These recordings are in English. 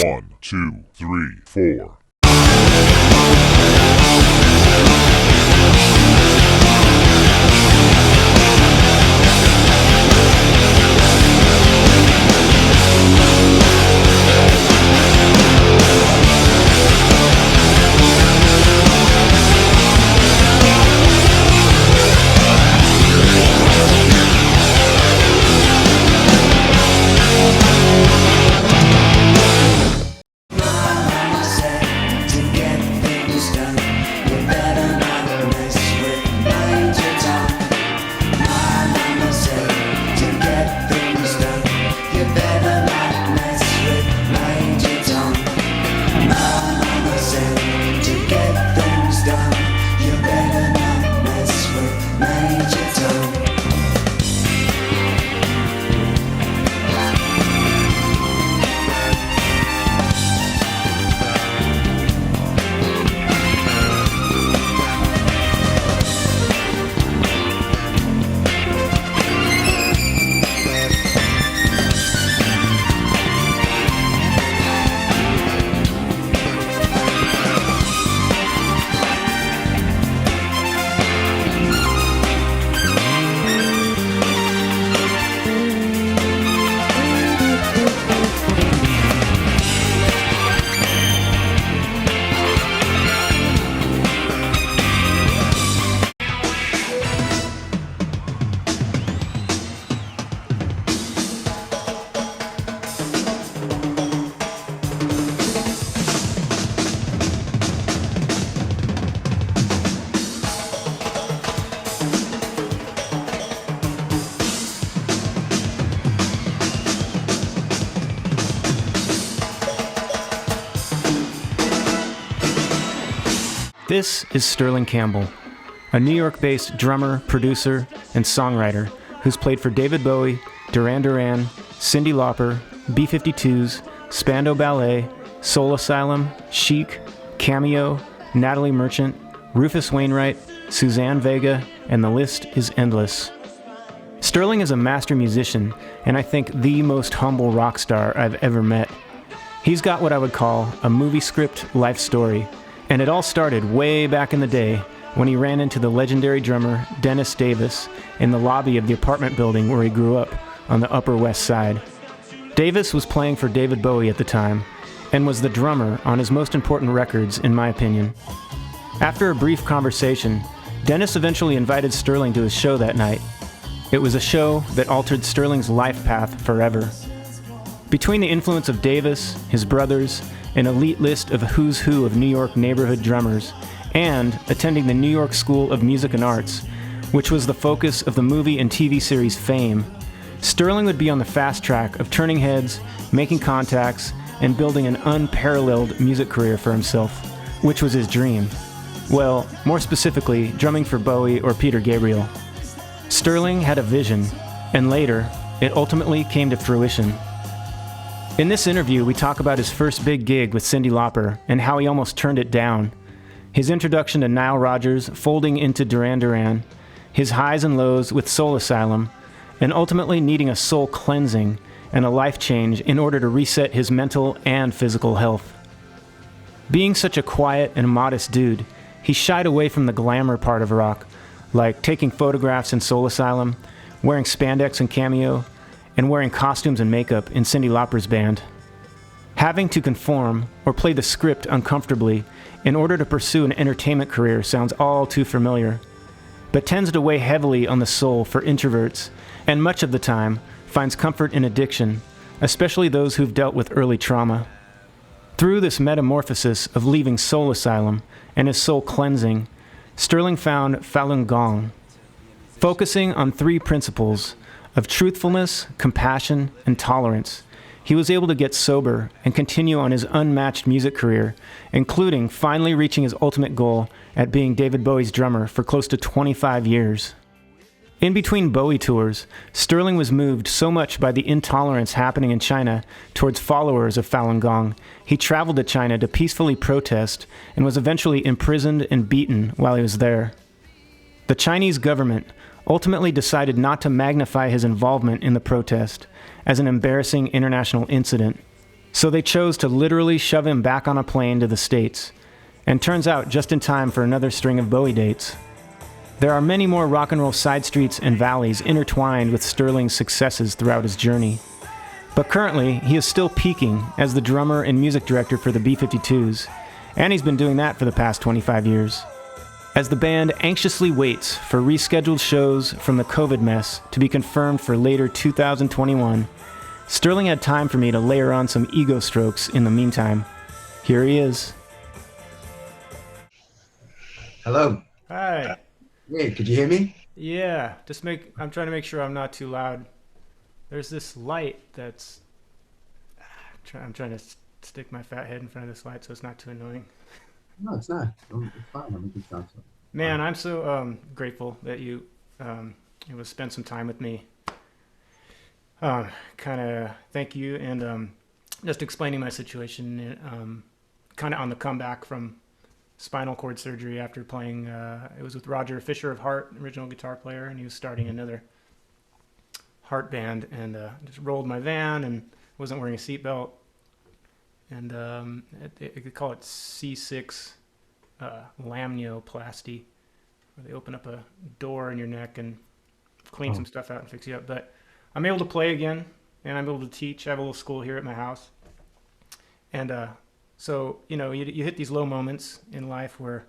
1, 2, 3, 4. This is Sterling Campbell, a New York-based drummer, producer, and songwriter who's played for David Bowie, Duran Duran, Cyndi Lauper, B-52s, Spandau Ballet, Soul Asylum, Chic, Cameo, Natalie Merchant, Rufus Wainwright, Suzanne Vega, and the list is endless. Sterling is a master musician, and I think the most humble rock star I've ever met. He's got what I would call a movie script life story, and it all started way back in the day when he ran into the legendary drummer Dennis Davis in the lobby of the apartment building where he grew up on the Upper West Side. Davis was playing for David Bowie at the time and was the drummer on his most important records, in my opinion. After a brief conversation, Dennis eventually invited Sterling to his show that night. It was a show that altered Sterling's life path forever. Between the influence of Davis, his brothers, an elite list of who's who of New York neighborhood drummers, and attending the New York School of Music and Arts, which was the focus of the movie and TV series Fame, Sterling would be on the fast track of turning heads, making contacts, and building an unparalleled music career for himself, which was his dream. Well, more specifically, drumming for Bowie or Peter Gabriel. Sterling had a vision, and later, it ultimately came to fruition. In this interview, we talk about his first big gig with Cyndi Lauper and how he almost turned it down, his introduction to Nile Rodgers folding into Duran Duran, his highs and lows with Soul Asylum, and ultimately needing a soul cleansing and a life change in order to reset his mental and physical health. Being such a quiet and modest dude, he shied away from the glamour part of rock, like taking photographs in Soul Asylum, wearing spandex in Cameo, and wearing costumes and makeup in Cyndi Lauper's band. Having to conform or play the script uncomfortably in order to pursue an entertainment career sounds all too familiar, but tends to weigh heavily on the soul for introverts, and much of the time finds comfort in addiction, especially those who've dealt with early trauma. Through this metamorphosis of leaving Soul Asylum and his soul cleansing, Sterling found Falun Gong, focusing on three principles of truthfulness, compassion, and tolerance. He was able to get sober and continue on his unmatched music career, including finally reaching his ultimate goal at being David Bowie's drummer for close to 25 years. In between Bowie tours, Sterling was moved so much by the intolerance happening in China towards followers of Falun Gong, he traveled to China to peacefully protest and was eventually imprisoned and beaten while he was there. The Chinese government ultimately decided not to magnify his involvement in the protest as an embarrassing international incident. So they chose to literally shove him back on a plane to the States, and turns out just in time for another string of Bowie dates. There are many more rock and roll side streets and valleys intertwined with Sterling's successes throughout his journey. But currently, he is still peaking as the drummer and music director for the B-52s, and he's been doing that for the past 25 years. As the band anxiously waits for rescheduled shows from the COVID mess to be confirmed for later 2021, Sterling had time for me to layer on some ego strokes in the meantime. Here he is. Hello. Hi. Hey, could you hear me? Yeah, I'm trying to make sure I'm not too loud. There's this light that's... I'm trying to stick my fat head in front of this light so it's not too annoying. No, it's not. It's fine. I think it sounds fine. Man, I'm so grateful that you able to spend some time with me. Kind of thank you, and just explaining my situation, kind of on the comeback from spinal cord surgery after playing, it was with Roger Fisher of Heart, original guitar player, and he was starting another Heart band, and just rolled my van and wasn't wearing a seatbelt, and they could call it C6 lamnioplasty, where they open up a door in your neck and clean some stuff out and fix you up. But I'm able to play again, and I'm able to teach. I have a little school here at my house, and so you hit these low moments in life where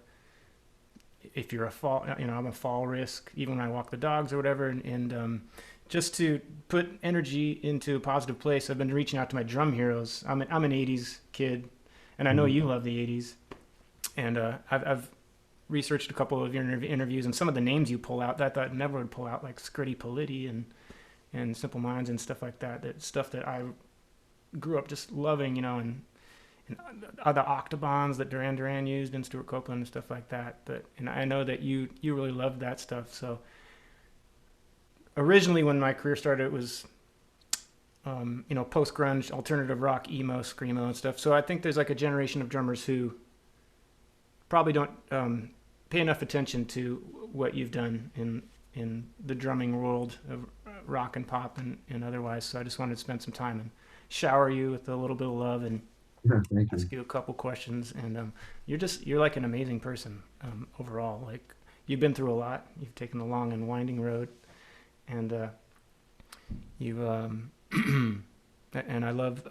if you're I'm a fall risk even when I walk the dogs or whatever, and just to put energy into a positive place, I've been reaching out to my drum heroes. I'm an 80s kid, and I know you love the 80s, and I've researched a couple of your interviews, and some of the names you pull out that I thought never would pull out, like Scritti Politti and Simple Minds and stuff like that. That stuff that I grew up just loving, and other octobans that Duran Duran used and Stuart Copeland and stuff like that. And I know that you really loved that stuff. So originally when my career started, it was post-grunge, alternative rock, emo, screamo and stuff. So I think there's like a generation of drummers who probably don't pay enough attention to what you've done in the drumming world of rock and pop and otherwise. So I just wanted to spend some time and shower you with a little bit of love and ask you a couple questions. And you're like an amazing person overall. Like, you've been through a lot. You've taken the long and winding road, and you've and I love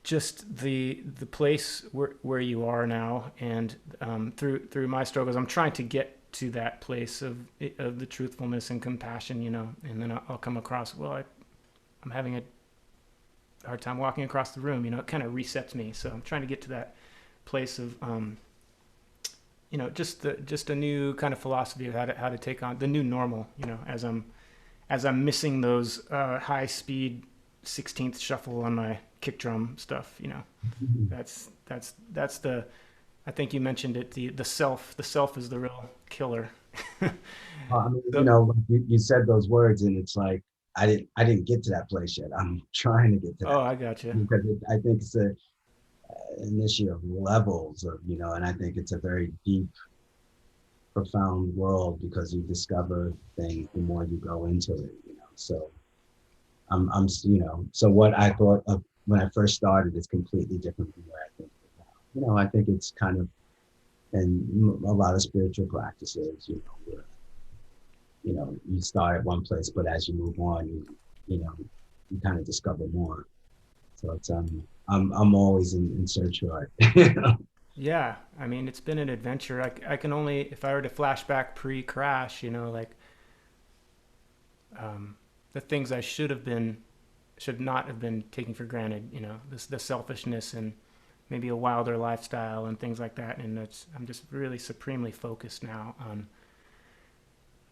just the place where you are now, and through my struggles, I'm trying to get to that place of the truthfulness and compassion, and then I'll come across, I'm having a hard time walking across the room, it kind of resets me. So I'm trying to get to that place of just a new kind of philosophy of how to take on the new normal, as I'm missing those high speed 16th shuffle on my kick drum stuff. That's the, I think you mentioned it, the self is the real killer. You said those words, and it's like I didn't get to that place yet. I'm trying to get to that. Oh, I got you. Because I think it's an issue of levels of, and I think it's a very deep, profound world, because you discover things the more you go into it, So so what I thought of when I first started is completely different from where I think of it now. I think it's kind of, and a lot of spiritual practices, where, you start at one place, but as you move on, you kind of discover more. So it's I'm always in search for it. Yeah, I mean, it's been an adventure. I can only, if I were to flash back pre-crash, the things I should not have been taking for granted, the selfishness and maybe a wilder lifestyle and things like that. And I'm just really supremely focused now on,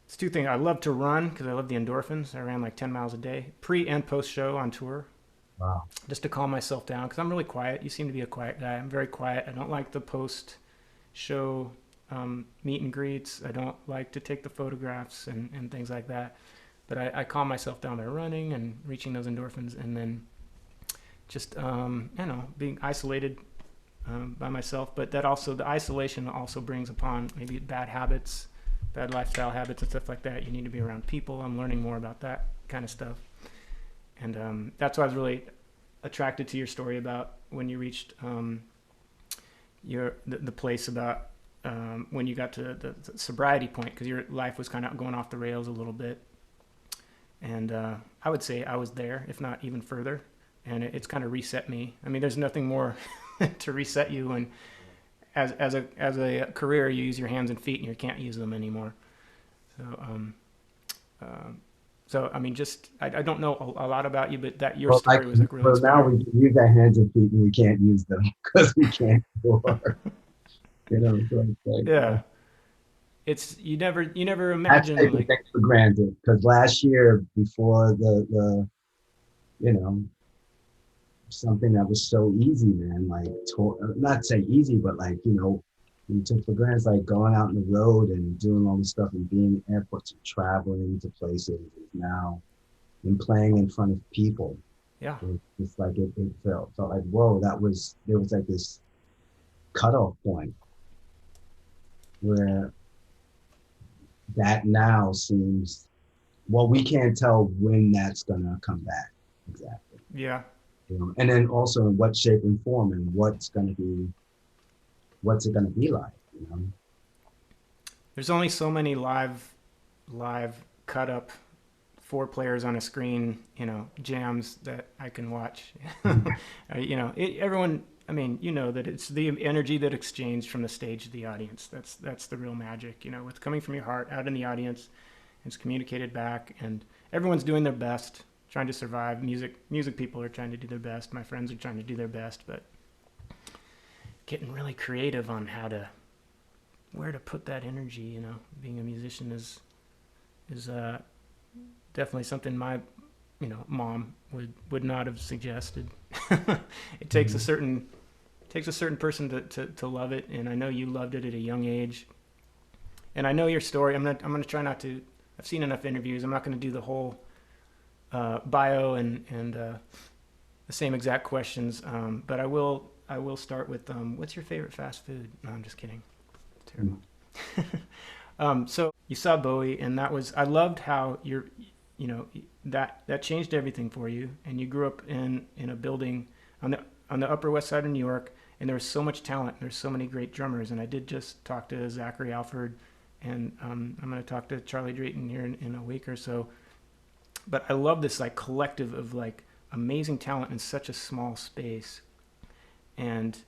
it's two things. I love to run because I love the endorphins. I ran like 10 miles a day, pre and post show on tour. Wow. Just to calm myself down, because I'm really quiet. You seem to be a quiet guy. I'm very quiet. I don't like the post show meet and greets. I don't like to take the photographs and things like that. But I calm myself down by running and reaching those endorphins, and then just being isolated by myself. But that also, the isolation also brings upon maybe bad habits, bad lifestyle habits and stuff like that. You need to be around people. I'm learning more about that kind of stuff. And that's why I was really attracted to your story about when you reached the place about when you got to the sobriety point, because your life was kind of going off the rails a little bit. And I would say I was there, if not even further. And it's kind of reset me. I mean, there's nothing more to reset you when, as a career, you use your hands and feet and you can't use them anymore. So I mean, just I don't know a lot about you, but that your story was like really. Well, now we can use our hands and feet and we can't use them because we can't tour. You know, so it's like, yeah. It's you never imagine that's like things for granted, because last year before the you know, something that was so easy, man, like not say easy, but like, you know, we took for granted, like going out on the road and doing all this stuff and being in airports and traveling to places is now, and playing in front of people. Yeah. It's like it felt like, whoa, there was like this cutoff point where that now seems, well, we can't tell when that's gonna come back exactly. Yeah. You know? And then also in what shape and form, and what's it gonna be like, you know? There's only so many live cut up 4 players on a screen, you know, jams that I can watch. You know, everyone. I mean, you know that it's the energy that exchanged from the stage to the audience. That's the real magic. You know, it's coming from your heart out in the audience. It's communicated back, and everyone's doing their best, trying to survive. Music people are trying to do their best. My friends are trying to do their best, but getting really creative on where to put that energy. You know, being a musician is definitely something my mom would not have suggested. It takes a certain person to love it, and I know you loved it at a young age. And I know your story. I'm going to try not to. I've seen enough interviews. I'm not going to do the whole bio and the same exact questions. But I will start with what's your favorite fast food? No, I'm just kidding. It's terrible. So you saw Bowie, and I loved how that changed everything for you. And you grew up in a building on the Upper West Side of New York, and there was so much talent. There's so many great drummers. And I did just talk to Zachary Alford, and I'm going to talk to Charlie Drayton here in a week or so. But I love this like collective of like amazing talent in such a small space, and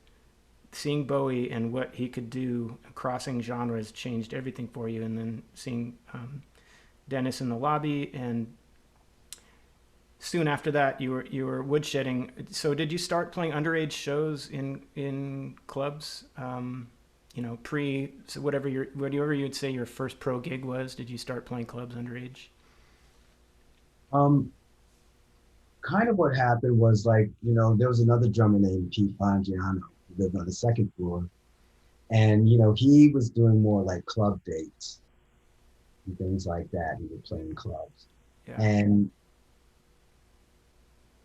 seeing Bowie and what he could do crossing genres changed everything for you. And then seeing Dennis in the lobby, and soon after that you were woodshedding. So did you start playing underage shows in clubs? So whatever you'd say your first pro gig was, did you start playing clubs underage? Kind of what happened was, like, you know, there was another drummer named Pete Bongiano who lived on the second floor, and you know, he was doing more like club dates and things like that. He would play in clubs. Yeah. And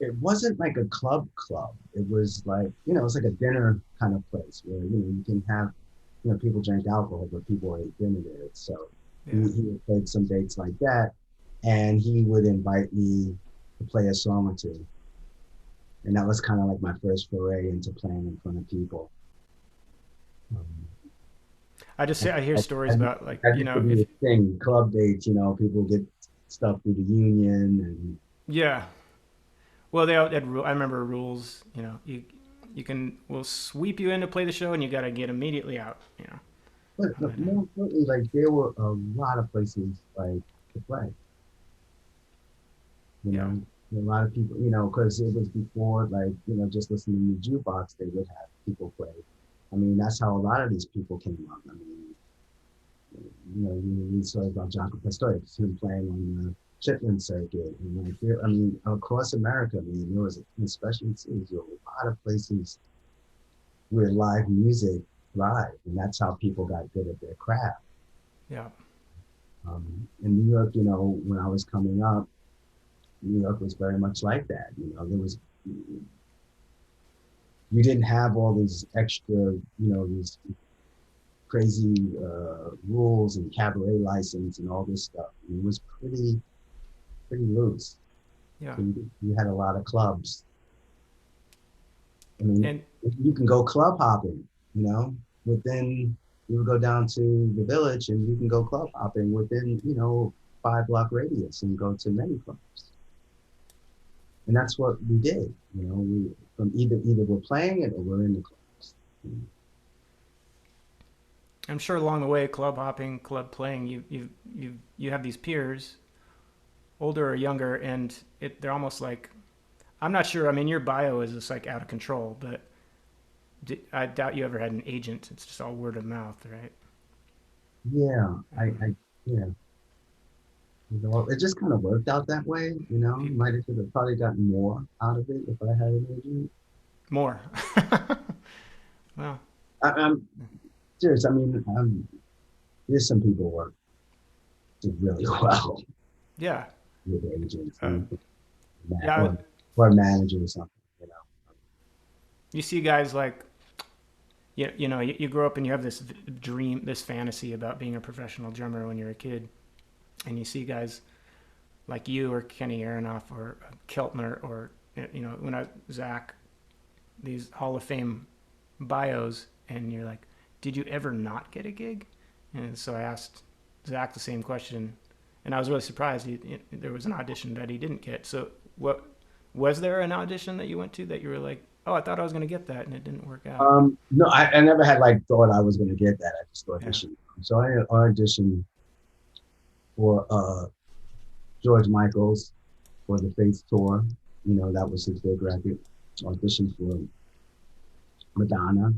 it wasn't like a club. It was like, you know, it's like a dinner kind of place where, you know, you can have, you know, people drink alcohol, but people ate dinner there. So yeah. he would play some dates like that, and he would invite me to play a song or two. And that was kind of like my first foray into playing in front of people. I hear stories about, like, you know, thing, club dates, you know, people get stuff through the union and. Yeah. Well, they had I remember rules, you know, we'll sweep you in to play the show and you got to get immediately out, you know. But more importantly, like, there were a lot of places like to play. You know, a lot of people, you know, because it was before, like, you know, just listening to the jukebox, they would have people play. I mean, that's how a lot of these people came up. I mean, you know, you read stories about John Pastorius, him playing on the Chitlin circuit, and like, there, I mean, across America, I mean, there was, especially in cities, there were a lot of places where live music thrived, and that's how people got good at their craft. Yeah. In New York, you know, when I was coming up, New York was very much like that. You know, you didn't have all these extra, you know, these crazy rules and cabaret license and all this stuff. It was pretty loose. Yeah. So you had a lot of clubs I mean, And you can go club hopping, you know, within, you would go down to the village and you can go club hopping within, 5 block radius and go to many clubs. And that's what we did, we from either we're playing it or we're in the clubs. I'm sure along the way, club hopping, club playing, you have these peers, older or younger, and they're almost like, I'm not sure. I mean, your bio is just like out of control, but I doubt you ever had an agent. It's just all word of mouth, right? Yeah, yeah. It just kind of worked out that way. Might have probably gotten more out of it if I had an agent. More. Well, I'm serious. I mean, there's some people work did really well yeah. with agents Uh, and yeah. or manager or something. You see guys like, you grow up and you have this dream, this fantasy about being a professional drummer when you're a kid. And you see guys like you or Kenny Aronoff or Keltner or, when Zach, these Hall of Fame bios, and you're like, did you ever not get a gig? And so I asked Zach the same question, and I was really surprised. There was an audition that he didn't get. So what was there an audition that you went to that you were like, oh, I thought I was going to get that, and it didn't work out? No, I never had thought I was going to get that. I just auditioned. Yeah. So I auditioned for George Michael's for the Faith tour. That was his big record. Auditioned for Madonna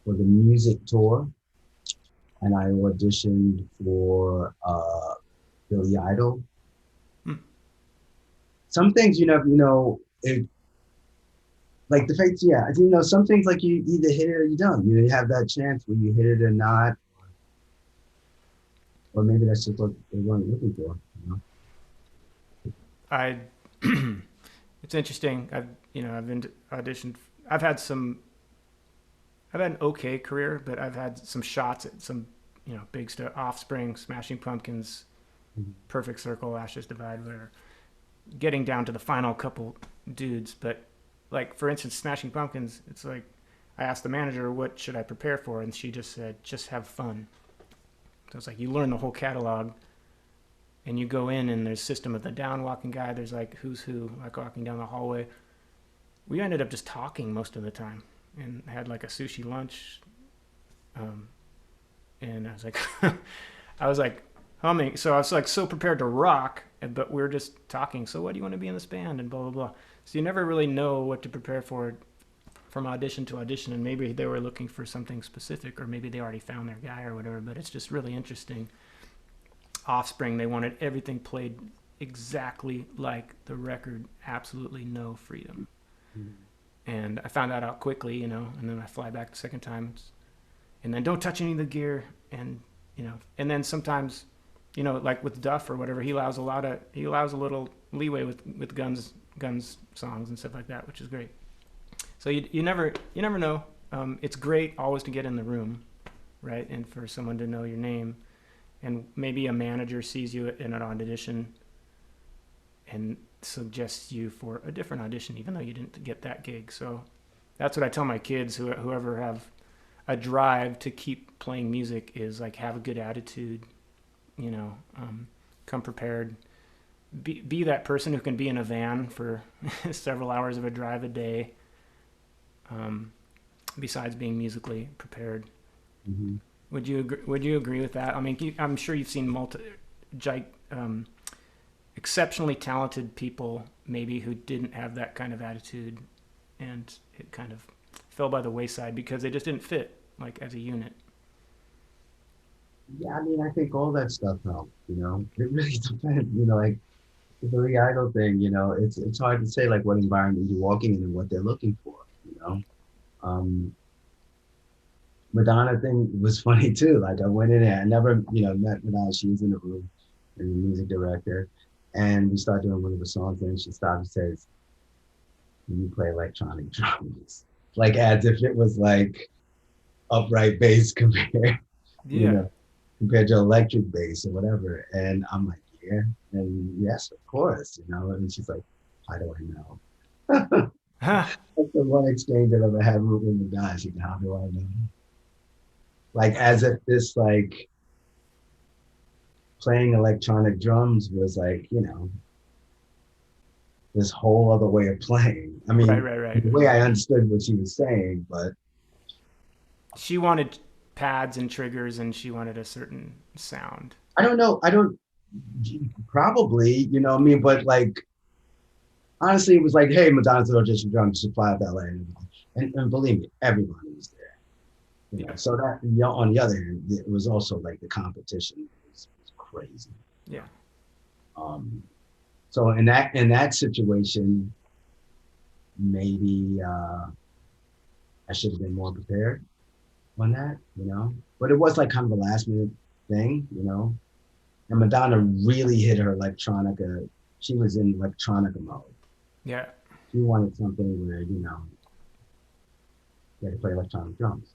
for the music tour, and I auditioned for Billy Idol. Some things, it, like the Fates, yeah, some things like you either hit it or you don't. You have that chance where you hit it or not, or maybe that's just what they weren't looking for. It's interesting. I've been auditioned. I've had an okay career, but I've had some shots at some, big stuff. Offspring, Smashing Pumpkins, Perfect Circle, Ashes Divide, whatever. Getting down to the final couple dudes, but like for instance, Smashing Pumpkins, it's like I asked the manager what should I prepare for, and she just said just have fun. So it's like you learn the whole catalog, and you go in and there's System of the Down walking guy. There's like who's who like walking down the hallway. We ended up just talking most of the time, and had like a sushi lunch, and I was like humming. So I was like so prepared to rock, but we're just talking. So what do you want to be in this band and blah blah blah. So you never really know what to prepare for from audition to audition, and maybe they were looking for something specific, or maybe they already found their guy or whatever. But it's just really interesting. Offspring, they wanted everything played exactly like the record, absolutely no freedom. And I found that out quickly, and then I fly back the second time, and then don't touch any of the gear, and and then sometimes, like with Duff or whatever, he allows a little leeway with guns songs and stuff like that, which is great. So you never know. It's great always to get in the room, right, and for someone to know your name, and maybe a manager sees you in an audition and suggests you for a different audition, even though you didn't get that gig. So that's what I tell my kids, whoever have a drive to keep playing music, is like have a good attitude, come prepared, be that person who can be in a van for several hours of a drive a day, besides being musically prepared. Mm-hmm. Would you agree with that? I mean, I'm sure you've seen exceptionally talented people maybe who didn't have that kind of attitude, and it kind of fell by the wayside because they just didn't fit like as a unit. Yeah, I mean, I think all that stuff helped. It really depends. Like the Billy Idol thing. It's hard to say like what environment you're walking in and what they're looking for. Madonna thing was funny too. Like I went in there, I never met Madonna. She was in the room, and the music director, and we started doing one of the songs, and she stopped and says, "Can you play electronic drums?" Like as if it was like upright bass compared, Yeah. compared to electric bass or whatever. And I'm like, yeah, and yes, of course, And she's like, how do I know? Huh. That's the one exchange I've ever had with the guys. You know, how do I know? Like as if this like playing electronic drums was like, you know, this whole other way of playing. I Right, mean, right, the right. way I understood what she was saying, but She wanted pads and triggers, and she wanted a certain sound. I don't know. I don't probably, you know what I mean? But like, honestly, it was like, hey, Madonna's Audition drums supply of Ballet. And believe me, everybody was there. You know, Yeah, so that, you know, on the other hand, it was also like the competition was crazy. yeah. Um, so in that situation, maybe I should have been more prepared on that, you know. But it was like kind of a last minute thing, you know. And Madonna really hit her electronica. She was in electronica mode. Yeah. She wanted something where, you know, you had to play electronic drums.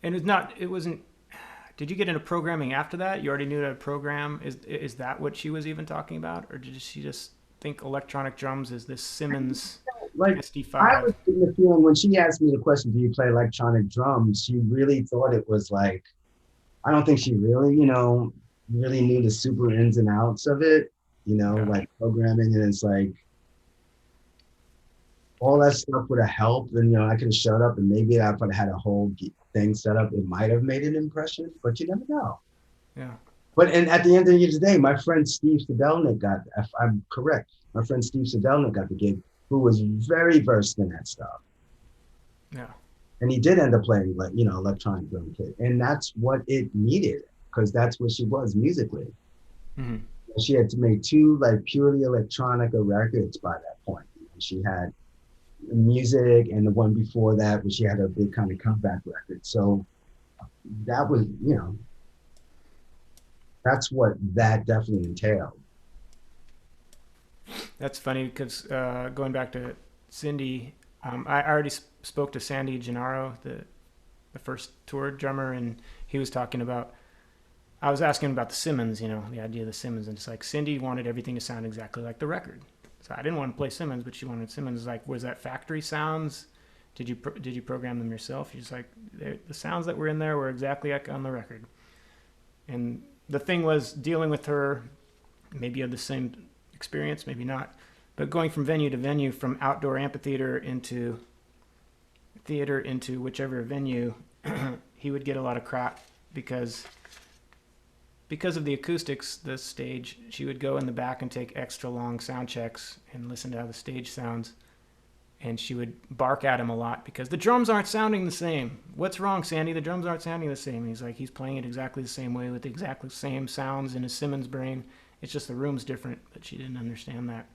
And it's not. It wasn't. Did you get into programming after that? You already knew how to program. Is that what she was even talking about, or did she just think electronic drums is this Simmons Like I SD5? was getting the feeling when she asked me the question, do you play electronic drums? She really thought it was like, I don't think she really, you know, really knew the super ins and outs of it, you know, Yeah. like programming. And it's like all that stuff would have helped. And, you know, I could have showed up and maybe if I had a whole thing set up, it might have made an impression, but you never know. Yeah. But and at the end of the day, my friend Steve Sedelnik got, if I'm correct, my friend Steve Sedelnik got the gig, who was very versed in that stuff. Yeah. And he did end up playing like, you know, electronic drum kit. And that's what it needed, because that's what she was musically. Hmm. She had to make two like purely electronica records by that point. She had music and the one before that where she had a big kind of comeback record. So that was, you know, that's what that definitely entailed. That's funny because going back to Cindy, I already spoke to Sandy Gennaro, the first tour drummer, and he was talking about. I was asking about the Simmons, you know, the idea of the Simmons, and it's like Cindy wanted everything to sound exactly like the record. So I didn't want to play Simmons, but she wanted Simmons. Like, was that factory sounds? Did you program them yourself? She's like, the sounds that were in there were exactly like on the record. And the thing was dealing with her. Maybe you had the same experience, maybe not, but going from venue to venue, from outdoor amphitheater into theater into whichever venue, he would get a lot of crap because of the acoustics, the stage, she would go in the back and take extra long sound checks and listen to how the stage sounds. And she would bark at him a lot because the drums aren't sounding the same. What's wrong, Sandy? The drums aren't sounding the same. And he's like, he's playing it exactly the same way with the exactly same sounds in his Simmons brain. It's just the room's different, but she didn't understand that.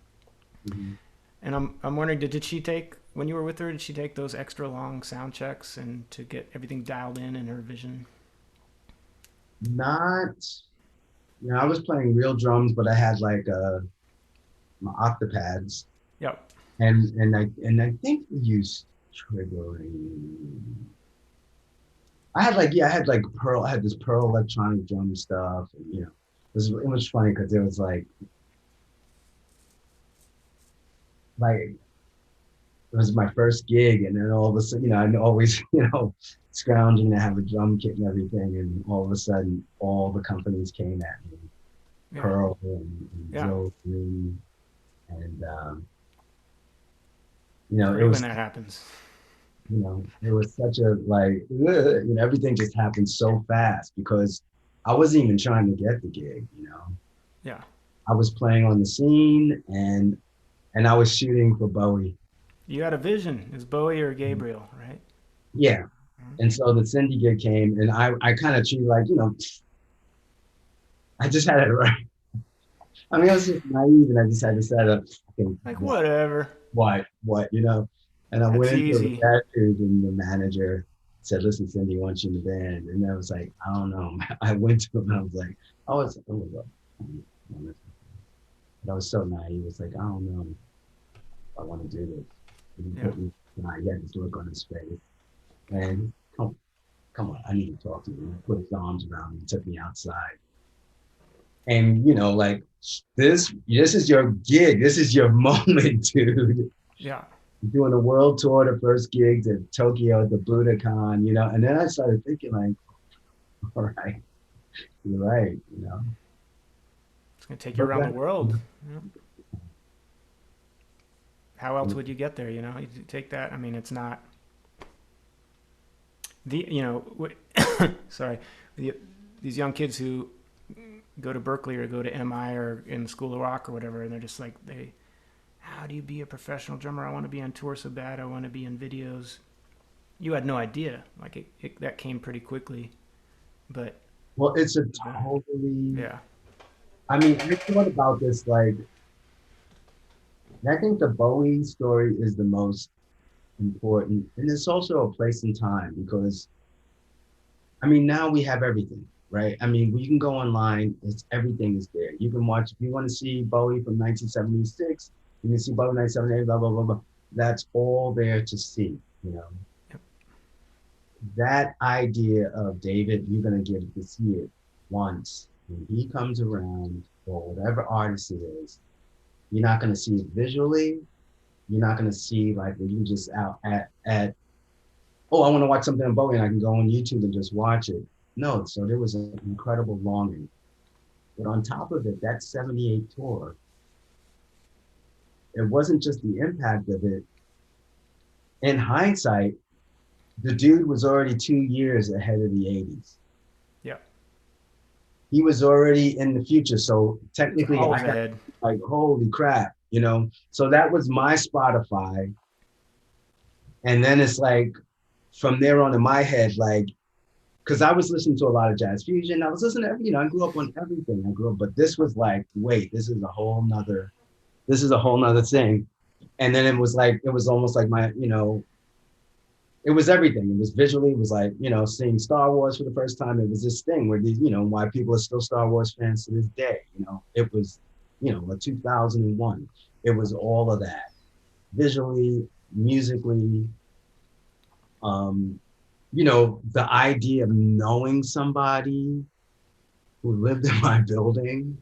Mm-hmm. And I'm wondering, did she take, when you were with her, did she take those extra long sound checks and to get everything dialed in her vision? Not, you know, I was playing real drums, but I had like my octapads, Yep. and I think we used triggering. I had like Pearl. I had this Pearl electronic drum stuff, and you know, it was funny because it was like it was my first gig, and then all of a sudden, you know, I'm always, you know, scrounging to have a drum kit and everything, and all of a sudden, all the companies came at me, Yeah. Pearl and Yeah. Joe Green, and you know, it Great when was, that happens. you know, it was such a like, ugh, you know, everything just happened so fast because I wasn't even trying to get the gig, you know. Yeah. I was playing on the scene and I was shooting for Bowie. You had a vision. Is Bowie or Gabriel, right? Yeah. And so the Cyndi gig came and I kind of treated like, you know, I just had it right. I mean, I was just naive and I just had to set up, okay, Like, whatever. you know? And I went That's into it with easy. that dude and the manager said, listen, Cyndi wants you in the band. And I was like, I don't know. I went to him and I was like, oh, it's, oh, but I was so naive. It's like, I don't know if I want to do this. And he Yeah. put me, he had this look on his face. And come on, I need to talk to you. And he put his arms around me and took me outside. And, you know, like, this is your gig. This is your moment, dude. Yeah. doing a world tour, the first gigs at Tokyo at the Budokan, you know, and then I started thinking like, all right, you're right, you know. It's going to take you But around the that, world. You know? How else would you get there? You know, you take that. I mean, it's not the, you know, sorry, these young kids who go to Berkeley or go to MI or in School of Rock or whatever, and they're just like, how do you be a professional drummer? I want to be on tour so bad. I want to be in videos. You had no idea. Like that came pretty quickly, but well, it's a totally, yeah, I mean, I thought about this like, I think the Bowie story is the most important. And it's also a place and time because, I mean, now we have everything, right? I mean, you can go online, everything is there. You can watch, if you want to see Bowie from 1976, you can see Bowie 1978, blah, blah, blah, blah. That's all there to see, you know? yep. That idea of David, you're going to get to see it once. When he comes around, or whatever artist it is, you're not going to see it visually. You're not going to see like when you just out at oh, I want to watch something on Bowie and I can go on YouTube and just watch it. No, so there was an incredible longing. But on top of it, that 78 tour, it wasn't just the impact of it. In hindsight, the dude was already 2 years ahead of the 80s. Yeah. He was already in the future. So technically, I got ahead. like, holy crap, you know? So that was my Spotify. And then it's like, from there on in my head, like, because I was listening to a lot of jazz fusion. I was listening to you know, I grew up on everything. But this was like, wait, this is a whole nother thing. And then it was like, it was almost like my, you know, it was everything. It was visually, it was like, you know, seeing Star Wars for the first time. It was this thing where these, you know, why people are still Star Wars fans to this day. You know, it was, you know, a 2001. It was all of that. Visually, musically, you know, the idea of knowing somebody who lived in my building.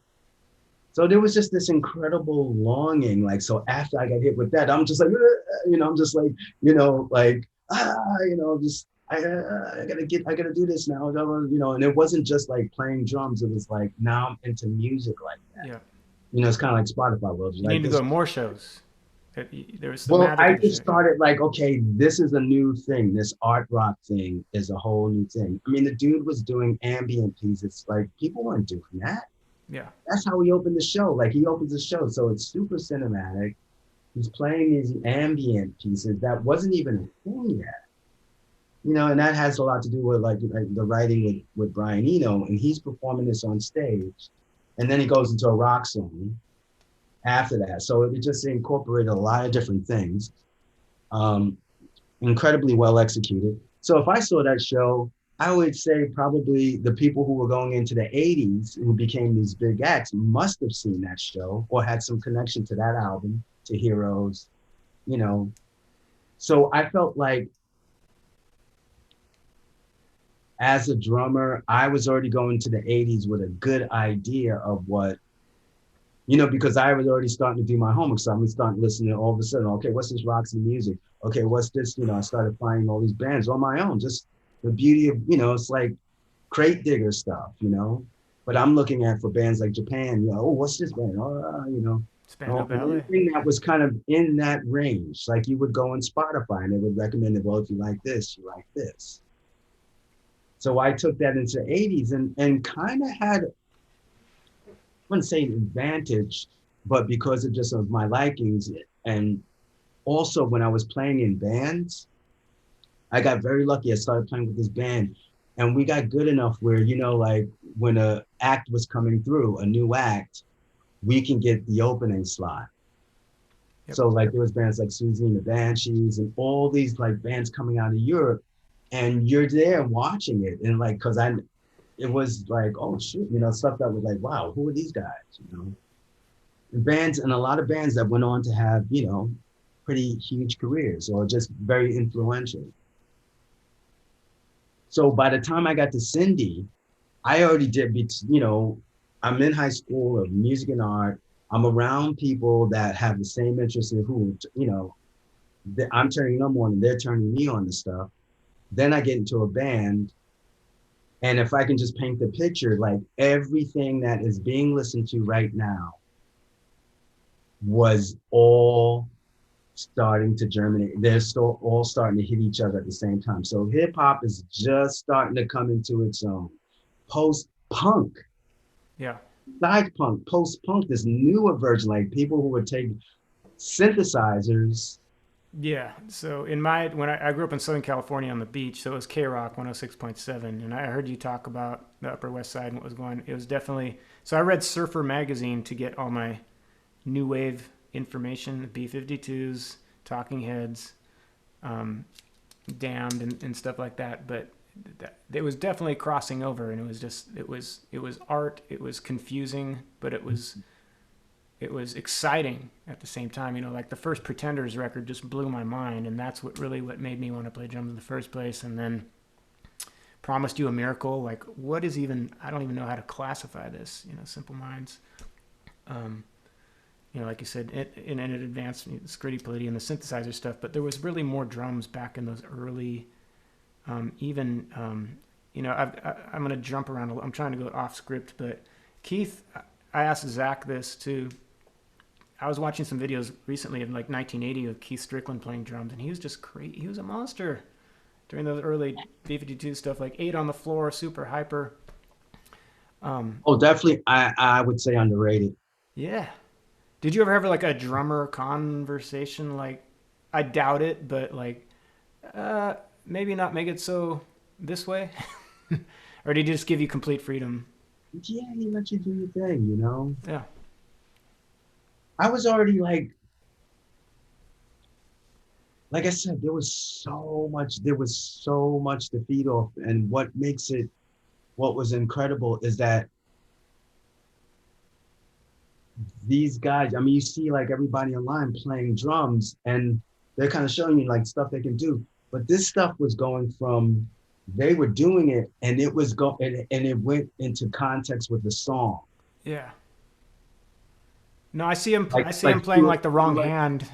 So there was just this incredible longing. Like, so after I got hit with that, I'm just like, you know, I'm just like, you know, like, you know, just, I gotta do this now, you know, and it wasn't just like playing drums. It was like, now I'm into music like that. Yeah. You know, it's kind of like Spotify. Well, You like need to this. go to more shows. There was the Well, magic I of the just show. started like, okay, this is a new thing. This art rock thing is a whole new thing. I mean, the dude was doing ambient pieces. Like, people weren't doing that. Yeah. That's how he opened the show. Like, he opens the show, so it's super cinematic. He's playing these ambient pieces that wasn't even a thing yet. You know, and that has a lot to do with like the writing with Brian Eno, and he's performing this on stage, and then he goes into a rock song after that. So it just incorporated a lot of different things. Um, Incredibly well executed. So if I saw that show, I would say probably the people who were going into the 80s who became these big acts must have seen that show or had some connection to that album, to Heroes, you know. So I felt like as a drummer, I was already going to the 80s with a good idea of what, you know, because I was already starting to do my homework. So I'm starting listening all of a sudden, okay, what's this Roxy music? Okay, what's this? You know, I started finding all these bands on my own. Just the beauty of, you know, it's like crate digger stuff, you know. But I'm looking at for bands like Japan, you know, oh, what's this band? Oh, you know. Spandau Ballet. Anything that was kind of in that range, like you would go on Spotify and they would recommend it. Well, if you like this, you like this. So I took that into the 80s and kind of had, I wouldn't say an advantage, but because of just of my likings. And also when I was playing in bands, I got very lucky. I started playing with this band and we got good enough where, you know, like when a act was coming through, a new act, we can get the opening slot. Yep. So like there was bands like Susie and the Banshees and all these like bands coming out of Europe, and you're there watching it. And like, cause it was like, oh shit, you know, stuff that was like, wow, who are these guys, you know? And bands, and a lot of bands that went on to have, you know, pretty huge careers or just very influential. So by the time I got to Cindi, I already did, you know, I'm in high school of music and art. I'm around people that have the same interests in who, you know, I'm turning them on and they're turning me on to stuff. Then I get into a band. And if I can just paint the picture, like everything that is being listened to right now was all starting to germinate. They're still all starting to hit each other at the same time. So hip hop is just starting to come into its own. Post punk, Yeah. side punk, post punk, this newer version, like people who would take synthesizers. Yeah. So when I grew up in Southern California on the beach, so it was K Rock 106.7, and I heard you talk about the Upper West Side and what was going. It was definitely so. I read Surfer magazine to get all my new wave information, B-52s, Talking Heads, Damned, and stuff like that. But it was definitely crossing over, and it was art. It was confusing, but it was exciting at the same time. You know, like the first Pretenders record just blew my mind, and that's what made me want to play drums in the first place. And then Promised You a Miracle. Like, what is even? I don't even know how to classify this. You know, Simple Minds. You know, like you said, in an advanced Scritti Politti and the synthesizer stuff, but there was really more drums back in those early, you know, I'm going to jump around. I'm trying to go off script, but Keith, I asked Zach this too. I was watching some videos recently of like 1980 of Keith Strickland playing drums, and he was just crazy. He was a monster during those early B-52 stuff, like 8 on the floor, super hyper. Oh, definitely. I would say underrated. Yeah. Did you ever have like a drummer conversation? Like, I doubt it, but like, maybe not make it so this way, or did he just give you complete freedom? Yeah, he let you do your thing, you know? Yeah. I was already like I said, there was so much to feed off. And what was incredible is that these guys, I mean, you see like everybody online playing drums and they're kind of showing you like stuff they can do. But this stuff was going from, they were doing it and it was and it went into context with the song. Yeah. No, I see him. I see Like him playing Stuart, like the wrong hand.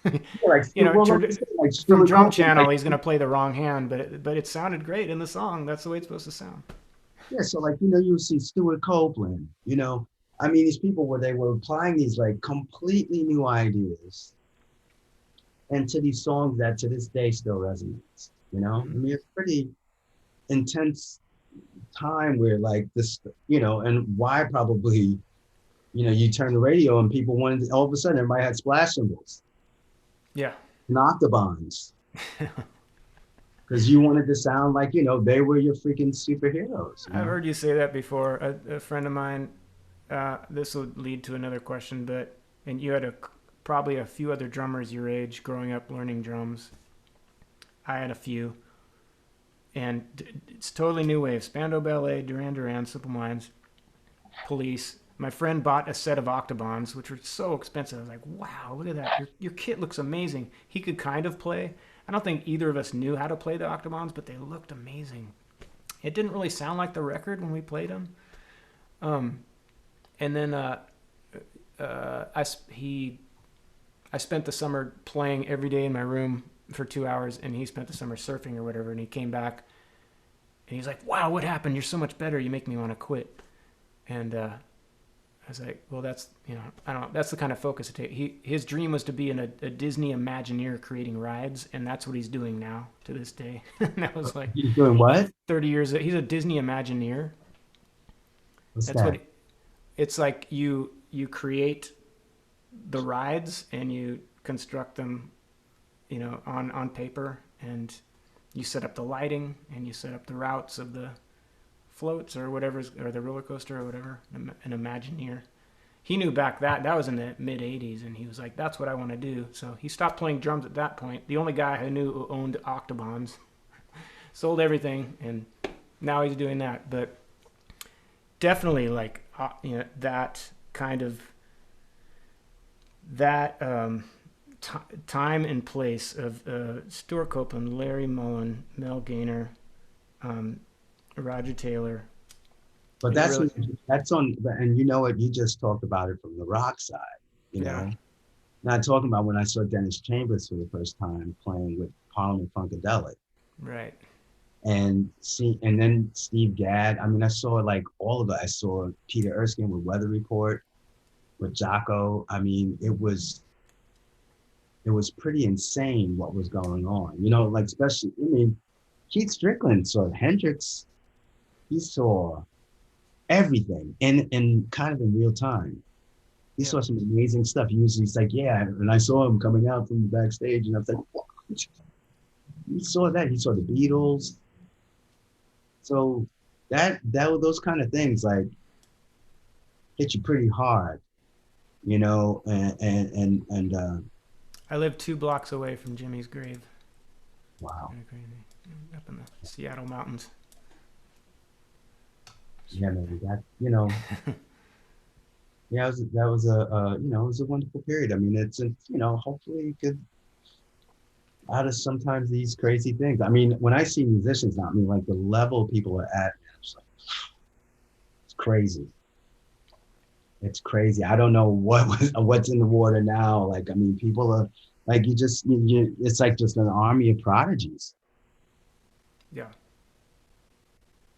like You know, Stuart, like from Stuart Drum Copeland, Channel, like, he's gonna play the wrong hand, but it sounded great in the song. That's the way it's supposed to sound. yeah, so like, you know, you see Stuart Copeland, you know, I mean, these people where they were applying these like completely new ideas and to these songs that to this day still resonates, you know? I mean, it's pretty intense time where like this, you know, and why probably, you know, you turn the radio and people wanted, all of a sudden everybody had splash cymbals Yeah. and octobans because you wanted to sound like, you know, they were your freaking superheroes, you I've know? heard you say that before. A friend of mine. This will lead to another question, but and you had probably a few other drummers your age growing up learning drums. I had a few, and it's totally new wave. Spandau Ballet, Duran Duran, Simple Minds, Police. My friend bought a set of octobans, which were so expensive. I was like, wow, look at that. Your kit looks amazing. He could kind of play. I don't think either of us knew how to play the octobans, but they looked amazing. It didn't really sound like the record when we played them. And then I spent the summer playing every day in my room for 2 hours, and he spent the summer surfing or whatever. And he came back, and he's like, "Wow, what happened? You're so much better. You make me want to quit." And I was like, "Well, that's I don't know. That's the kind of focus it takes." His dream was to be a Disney Imagineer creating rides, and that's what he's doing now to this day. And that was like He's doing what? 30 years. He's a Disney Imagineer. What's That's that? what. It's like you create the rides and you construct them, on paper, and you set up the lighting and you set up the routes of the floats or whatever, or the roller coaster or whatever. An Imagineer. He knew back that was in the mid '80s, and he was like, "That's what I want to do." So he stopped playing drums at that point. The only guy I knew who owned octobans, sold everything, and now he's doing that. But definitely, like that kind of time and place of Stuart Copeland, Larry Mullen, Mel Gaynor, Roger Taylor. But It that's on, and you know what? You just talked about it from the rock side, you Yeah. know? Not talking about when I saw Dennis Chambers for the first time playing with Parliament Funkadelic. Right. And then Steve Gadd. I mean, I saw like all of it. I saw Peter Erskine with Weather Report, with Jocko. I mean, it was pretty insane what was going on. You know, like especially, I mean, Keith Strickland saw Hendrix. He saw everything in kind of in real time. He saw some amazing stuff. He's like, yeah, and I saw him coming out from the backstage, and I was like, what? He saw that. He saw the Beatles. So that those kind of things like hit you pretty hard, you know, and I live 2 blocks away from Jimmy's grave. wow. Kinda crazy. Up in the Seattle mountains. Yeah, man, that, you know, yeah, that was a you know, it was a wonderful period. I mean, it's, you know, hopefully it could out of sometimes these crazy things. I mean, when I see musicians now, I mean, like the level people are at, it's like, it's crazy. It's crazy. I don't know what's in the water now. Like, I mean, people are like, it's like just an army of prodigies. Yeah.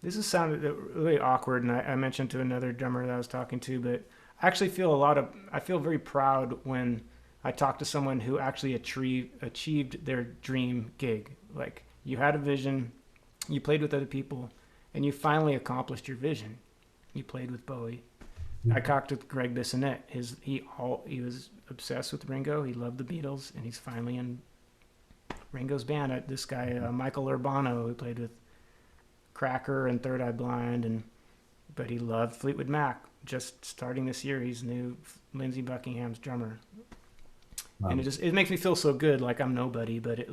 This has sounded really awkward, and I mentioned to another drummer that I was talking to, but I actually feel I feel very proud when I talk to someone who actually achieved their dream gig. Like, you had a vision, you played with other people, and you finally accomplished your vision. You played with Bowie. I talked with Greg Bissonette. He was obsessed with Ringo. He loved the Beatles, and he's finally in Ringo's band. This guy Michael Urbano, who played with Cracker and Third Eye Blind, but he loved Fleetwood Mac. Just starting this year, he's new Lindsey Buckingham's drummer, and it makes me feel so good. Like I'm nobody, but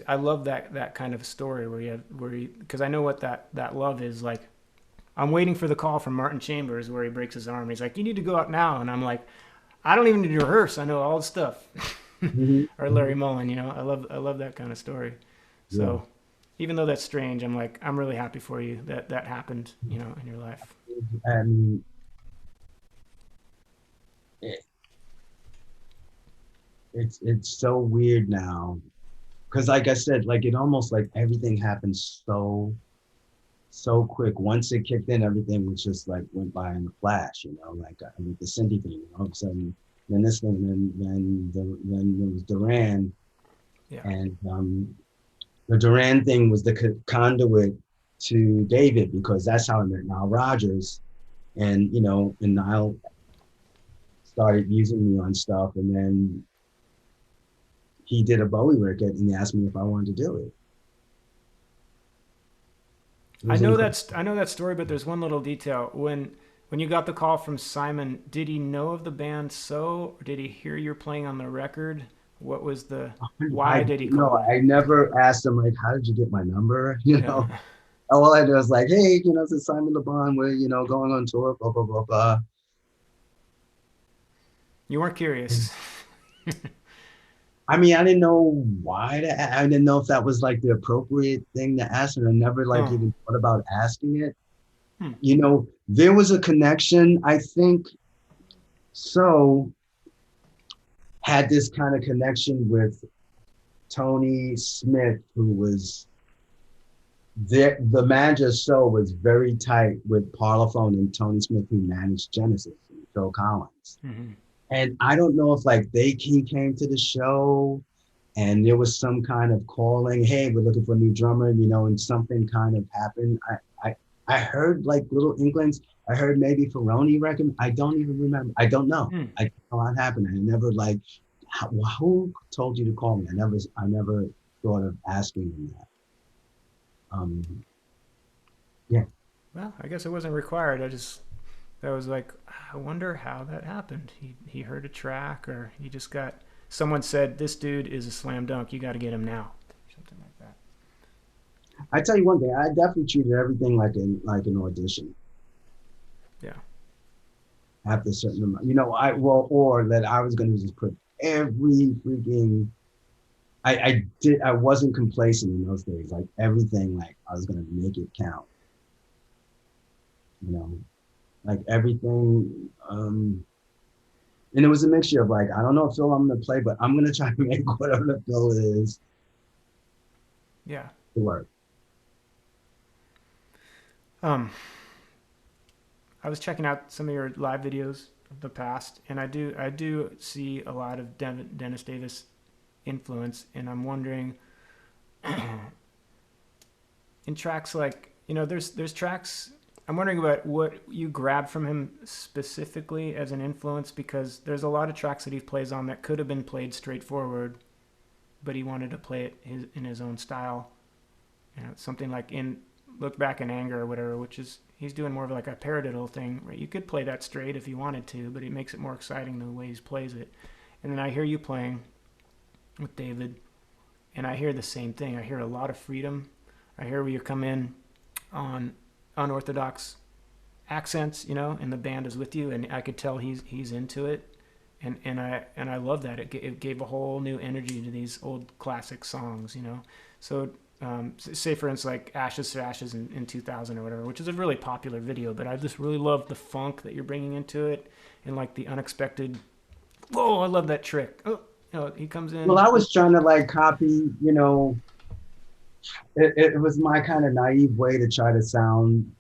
I love that kind of story because I know what that love is like. I'm waiting for the call from Martin Chambers where he breaks his arm. He's like, "You need to go out now," and I'm like, "I don't even need to rehearse. I know all the stuff." Or Larry Mullen, you know, I love that kind of story. So. Yeah. Even though that's strange, I'm like, I'm really happy for you that happened, you know, in your life. It's so weird now, because like I said, like it almost like everything happened so quick. Once it kicked in, everything was just like went by in a flash, you know, like with the Cindi thing. All of a sudden, then this thing, then there was Duran, and the Duran thing was the conduit to David, because that's how I met Nile Rodgers. And, you know, and Nile started using me on stuff. And then he did a Bowie record and he asked me if I wanted to do it. I know that story, but there's one little detail. When you got the call from Simon, did he know of the band or did he hear you're playing on the record? What was why did he call? No, I never asked him, like, how did you get my number? You know, all I did was like, hey, you know, it's Simon Le Bon, we're, you know, going on tour, blah, blah, blah, blah. You weren't curious. I mean, I didn't know why I didn't know if that was like the appropriate thing to ask, and I never like even thought about asking it. You know, there was a connection, I think. So had this kind of connection with Tony Smith, who was there. The manager was very tight with Parlophone and Tony Smith, who managed Genesis, and Phil Collins. Mm-hmm. And I don't know if like he came to the show and there was some kind of calling, hey, we're looking for a new drummer, you know, and something kind of happened. I heard like little inklings. I heard maybe Ferroni record. I don't even remember. I don't know. I don't know what happened. I never like, who told you to call me? I never thought of asking him that. Yeah. Well, I guess it wasn't required. That was like, I wonder how that happened. He heard a track, or he just got, someone said, this dude is a slam dunk. You got to get him now. Something like that. I tell you one thing, I definitely treated everything like an audition. Yeah. After a certain amount, you know, or that I was going to just put every freaking, I wasn't complacent in those days. Like everything, like I was going to make it count. You know, like everything, And it was a mixture of like, I don't know what fill I'm gonna play, but I'm gonna try to make whatever the fill is Yeah. to work. Um, I was checking out some of your live videos of the past, and I do see a lot of Dennis Davis influence, and I'm wondering, in tracks like, there's tracks. I'm wondering about what you grabbed from him specifically as an influence, because there's a lot of tracks that he plays on that could have been played straightforward, but he wanted to play it in his own style. Something like in Look Back in Anger or whatever, which is he's doing more of like a paradiddle thing, right? You could play that straight if you wanted to, but it makes it more exciting the way he plays it. And then I hear you playing with David, and I hear the same thing. I hear a lot of freedom. I hear where you come in on unorthodox accents, and the band is with you, and I could tell he's into it, and I love that. It gave a whole new energy to these old classic songs, So say for instance like Ashes to Ashes in 2000 or whatever, which is a really popular video, but I just really love the funk that you're bringing into it, and like the unexpected. Whoa, I love that trick. Oh, he comes in. Well, I was trying to like copy, it was my kind of naive way to try to sound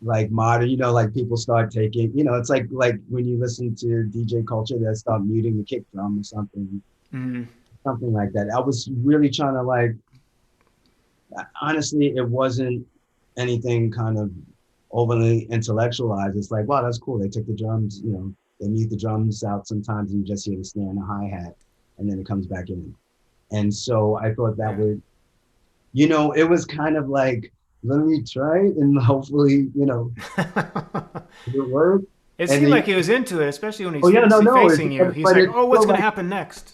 like modern, like people start taking, it's like when you listen to DJ culture, they start muting the kick drum or something, something like that. I was really trying to like, honestly, it wasn't anything kind of overly intellectualized. It's like, wow, that's cool. They took the drums, they mute the drums out sometimes and you just hear the snare and the hi-hat and then it comes back in. And so I thought that would, it was kind of like, let me try it and hopefully, it worked. It And seemed then, like he was into it, especially when he's it's, facing you. He's but like, it's "Oh, what's still going to like happen next?"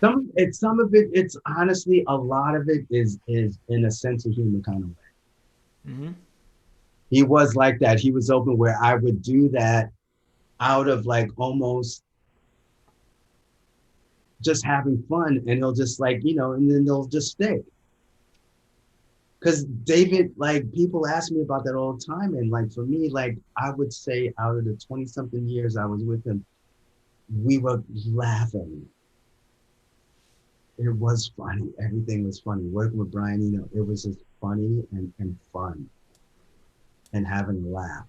some of it, it's honestly, a lot of it is in a sense of humor kind of way. Mm-hmm. He was like that. He was open where I would do that out of like almost just having fun, and he'll just like, and then they'll just stick. Because David, like, people ask me about that all the time. And like, for me, like, I would say out of the 20 something years I was with him, we were laughing. It was funny. Everything was funny. Working with Brian, it was just funny and fun and having a laugh.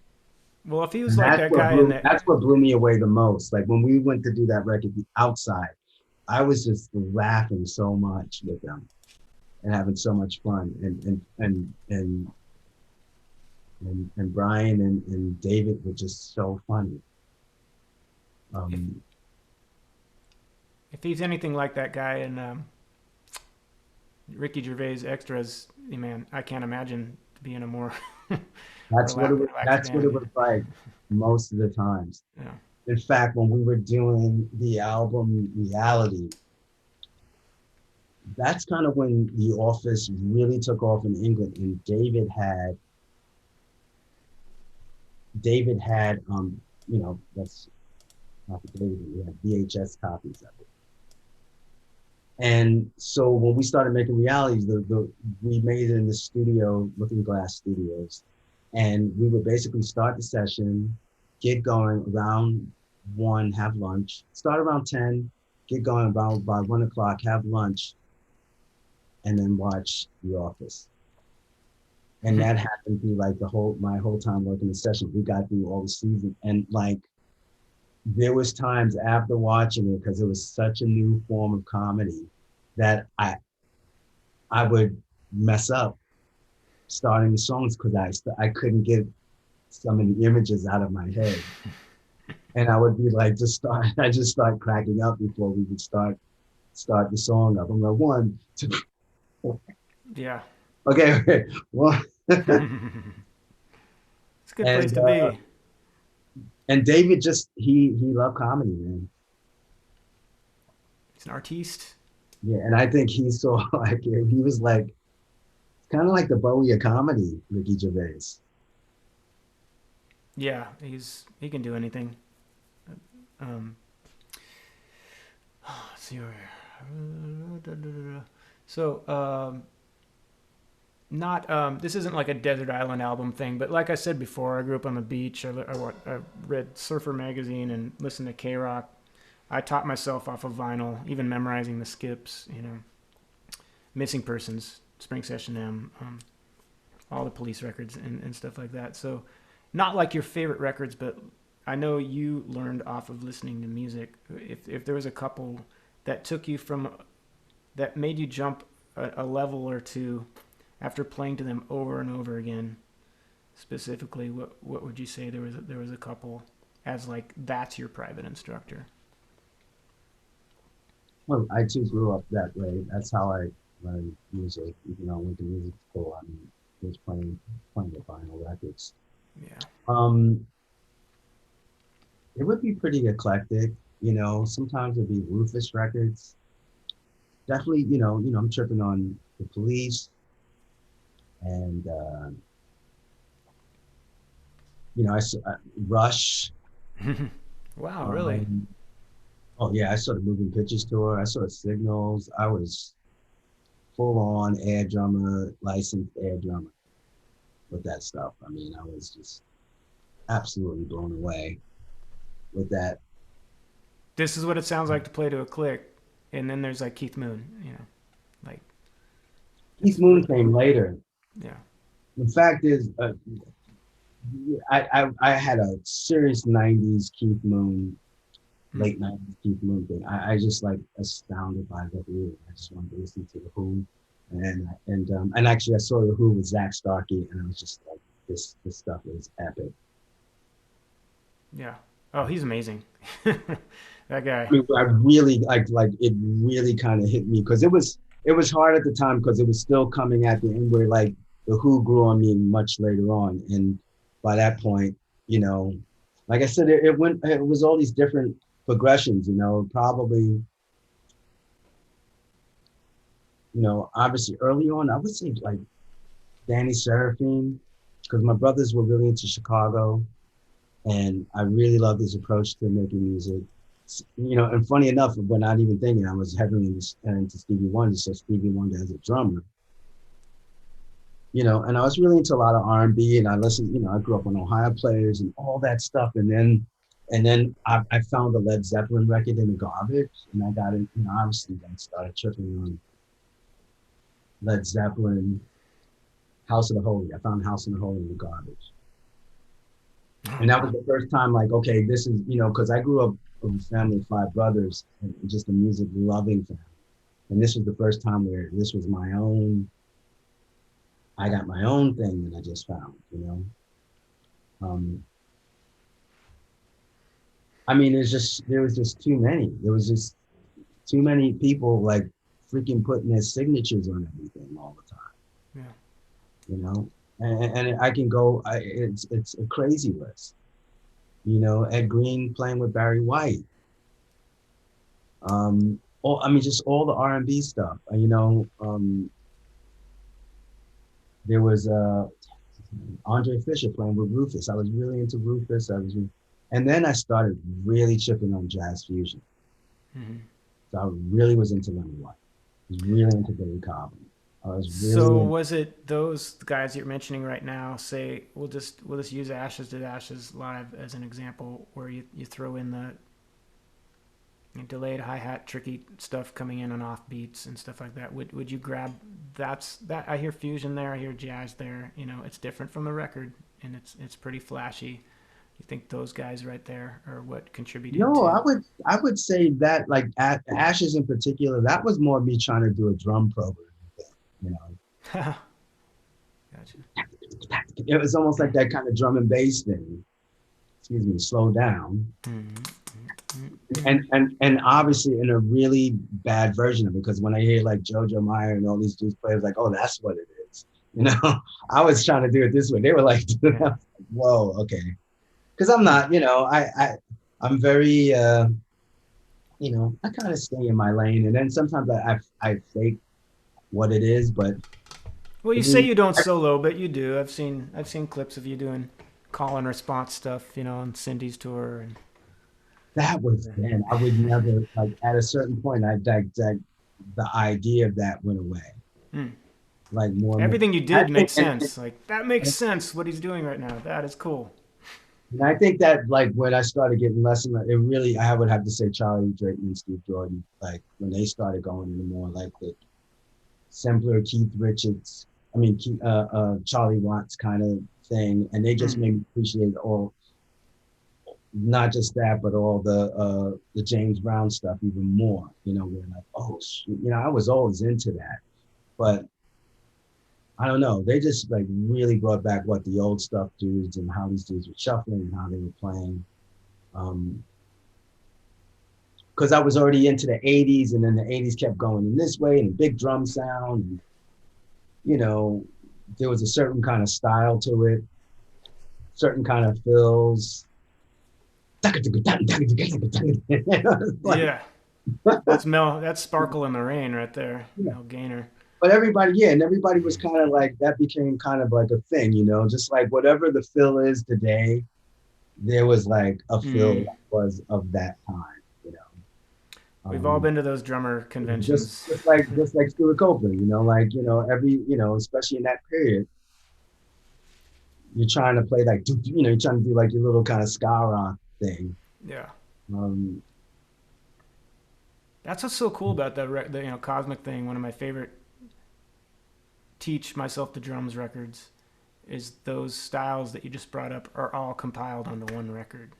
Well, if he was And like that guy in that, that's what blew me away the most. Like when we went to do that record outside, I was just laughing so much with them and having so much fun. And Brian and David were just so funny. if he's anything like that guy in Ricky Gervais extras, man, I can't imagine being a more That's what it was. relaxed That's what it band. was like most of the times. Yeah. In fact, when we were doing the album Reality, that's kind of when The Office really took off in England, and David had that's not the David, we had VHS copies of it. And so when we started making realities, we made it in the studio, Looking Glass Studios, and we would basically start the session, get going around 1, have lunch, start around 10, get going about by 1 o'clock, have lunch, and then watch The Office. And that happened through like my whole time working the session. We got through all the season, and like there was times after watching it, because it was such a new form of comedy, that I would mess up starting the songs because I couldn't get some of the images out of my head, and I would be like I just start cracking up before we would start the song up. I'm like 1, 2, 4. Yeah. Okay. 1. It's a good place to be. And David he loved comedy, man. He's an artiste. Yeah, and I think he saw like he was like kind of like the Bowie of comedy, Ricky Gervais. Yeah, he can do anything. Let's see over here. So not this isn't like a desert island album thing, but like I said before, I grew up on the beach. I read Surfer magazine and listened to K-Rock. I taught myself off of vinyl, even memorizing the skips, Missing Persons, Spring Session M, all the Police records and stuff like that. So not like your favorite records, but I know you learned off of listening to music. If there was a couple that took you that made you jump a level or two after playing to them over and over again, specifically, what would you say there was a couple as like that's your private instructor? Well, I too grew up that way. That's how I learned music. Even though I went to music school, I mean, was playing the vinyl records. Yeah. It would be pretty eclectic. Sometimes it'd be Rufus records. Definitely, I'm tripping on the Police, and Rush. Wow, really? Oh yeah, I saw the Moving Pictures tour. I saw Signals. I was full on air drummer, licensed air drummer with that stuff. I mean, I was just absolutely blown away with that. This is what it sounds like to play to a click, and then there's like Keith Moon, like Keith Moon came later. Yeah. The fact is, I had a serious '90s Keith Moon, late '90s Keith Moon thing. I just like astounded by the Who. I just wanted to listen to the Who, and actually I saw the Who with Zach Starkey, and I was just like, this stuff is epic. Yeah. Oh, he's amazing. That guy. I really like it. Really kind of hit me because it was hard at the time because it was still coming at the end where like the Who grew on me much later on, and by that point, like I said, it was all these different progressions. Probably, obviously early on, I would say like Danny Seraphine, because my brothers were really into Chicago, and I really loved his approach to making music. And funny enough, but not even thinking, I was heavily into Stevie Wonder, so Stevie Wonder as a drummer. And I was really into a lot of R&B, and I listened, I grew up on Ohio Players and all that stuff. And then I found the Led Zeppelin record in the garbage, and I got it, obviously then started tripping on Led Zeppelin, House of the Holy. I found House of the Holy in the garbage. And that was the first time, like, okay, this is, because I grew up with a family of 5 brothers and just a music loving family. And this was the first time where this was my own, I got my own thing that I just found, I mean, there was just too many. There was just too many people like freaking putting their signatures on everything all the time. Yeah. And I can go, it's a crazy list. Ed Green playing with Barry White. Just all the R&B stuff. There was Andre Fisher playing with Rufus. I was really into Rufus. And then I started really chipping on jazz fusion. Mm-hmm. So I really was into Leonard White. I was really into Billy Cobham. Was it those guys you're mentioning right now? Say we'll just use Ashes to Ashes live as an example, where you throw in the delayed hi-hat, tricky stuff coming in on off beats and stuff like that. Would you grab that? I hear fusion there, I hear jazz there. It's different from the record, and it's pretty flashy. You think those guys right there are what contributed? No, I would say that like Ashes in particular, that was more me trying to do a drum program. Gotcha. It was almost like that kind of drum and bass thing. Excuse me, slow down. And obviously in a really bad version of it, because when I hear like Jojo Meyer and all these dudes play, I was like, oh, that's what it is. I was trying to do it this way. They were like, whoa, okay. Because I'm not, I'm very, I kind of stay in my lane. And then sometimes I fake what it is, but well, you say you don't solo, but you do. I've seen clips of you doing call and response stuff, on Cindy's tour. And that was then. I would never, like, at a certain point, the idea of that went away. like more. Everything you I did think, makes sense. Like that makes sense. What he's doing right now. That is cool. and I think that like when I started getting less and it really, I would have to say Charlie Drayton and Steve Jordan, like when they started going into more like the simpler Keith Richards, Charlie Watts kind of thing, and they just made me appreciate all, not just that, but all the James Brown stuff even more. You know, we're like, oh, you know, I was always into that, but I don't know. They just like really brought back what the old stuff dudes and how these dudes were shuffling and how they were playing. Because I was already into the 80s, and then the 80s kept going in this way and big drum sound. And, you know, there was a certain kind of style to it, certain kind of fills. Like, Yeah. That's Sparkle in the Rain right there. yeah. Mel Gaynor. But everybody was kind of like, that became kind of like a thing, you know, just like whatever the fill is today, there was like a fill that was of that time, you know. We've all been to those drummer conventions. Just like Stuart Copeland, you know, like, you know, especially in that period, you're trying to play like, you know, you're trying to do like your little kind of ska rock thing. Yeah. Um, That's what's so cool about the you know, Cosmic thing. One of my favorite Teach Myself the Drums records is those styles that you just brought up are all compiled onto one record.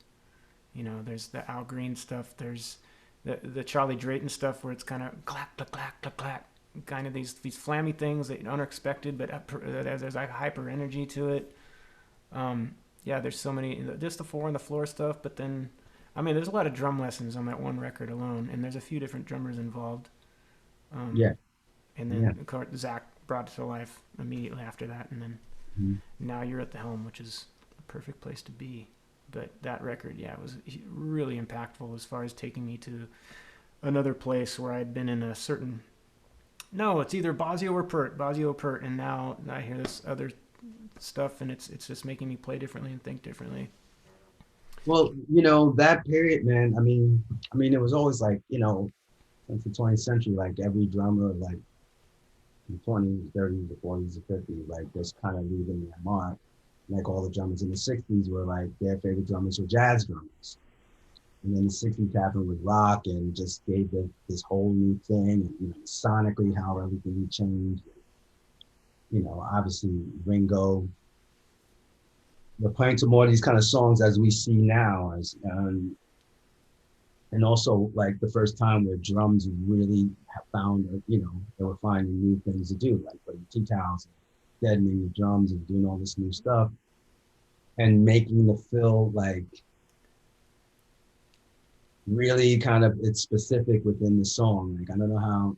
You know, there's the Al Green stuff, there's the Charlie Drayton stuff where it's kind of clack, clack, clack, clack, clack, kind of these flammy things that are unexpected, but there's like hyper energy to it. Yeah, there's so many, just the 4 on the floor stuff, but then, I mean, there's a lot of drum lessons on that one record alone, and there's a few different drummers involved. yeah. And then, of course, Zach brought it to life immediately after that, and then now you're at the helm, which is a perfect place to be. But that record, yeah, it was really impactful as far as taking me to another place where I'd been in a certain... No, it's either Bosio or Pert, and now I hear this other stuff, and it's just making me play differently and think differently. Well, you know, that period, man, I mean, it was always like, you know, since the 20th century, like every drummer, like the 20s, 30s, the 40s, the 50s, like just kind of leaving their mark. Like all the drummers in the 60s were like, their favorite drummers were jazz drummers. And then the 60s happened with rock and just gave this whole new thing. And, you know, sonically, how everything changed. You know, obviously Ringo. We're playing some more of these kind of songs as we see now, and also like the first time where drums really have found, you know, they were finding new things to do, like playing tea towels, deadening the drums and doing all this new stuff, and making the fill like really kind of, it's specific within the song. Like I don't know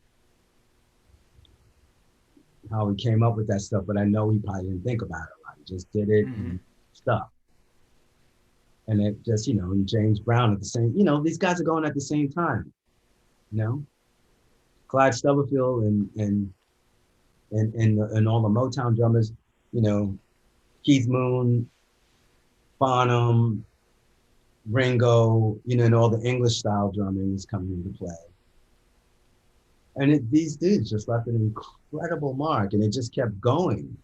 how he came up with that stuff, but I know he probably didn't think about it a lot. He just did it and stuff. And it just, you know, and James Brown at the same, you know, these guys are going at the same time, you know, Clyde Stubblefield and all the Motown drummers, you know, Keith Moon, Bonham, Ringo, you know, and all the English style drumming is coming into play. And these dudes just left an incredible mark, and it just kept going.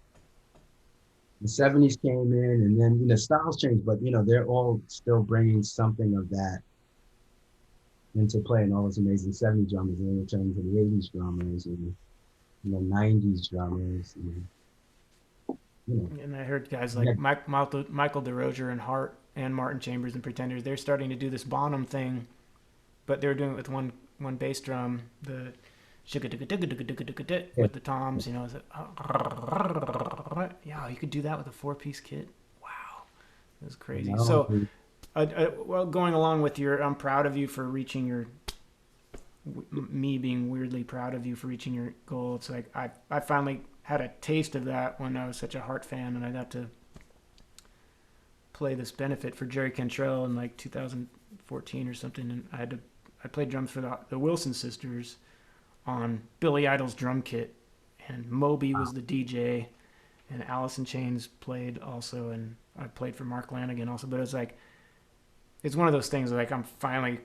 The 70s came in, and then, you know, styles changed, but, you know, they're all still bringing something of that into play, and all those amazing 70s drummers, and then we're turning to the 80s drummers and, you know, 90s drummers. And, you know. And I heard guys like Michael DeRozier and Hart and Martin Chambers and Pretenders, they're starting to do this Bonham thing, but they're doing it with one bass drum, the with the toms, you know. Yeah, you could do that with a 4-piece kit. Wow, it was crazy. So, well, going along with I'm proud of you for reaching your, me being weirdly proud of you for reaching your goal. It's like I finally had a taste of that when I was such a Hart fan, and I got to play this benefit for Jerry Cantrell in like 2014 or something, and I played drums for the Wilson sisters on Billy Idol's drum kit, and Moby was the DJ, and Alice in Chains played also, and I played for Mark Lanigan also. But it's one of those things like I'm finally,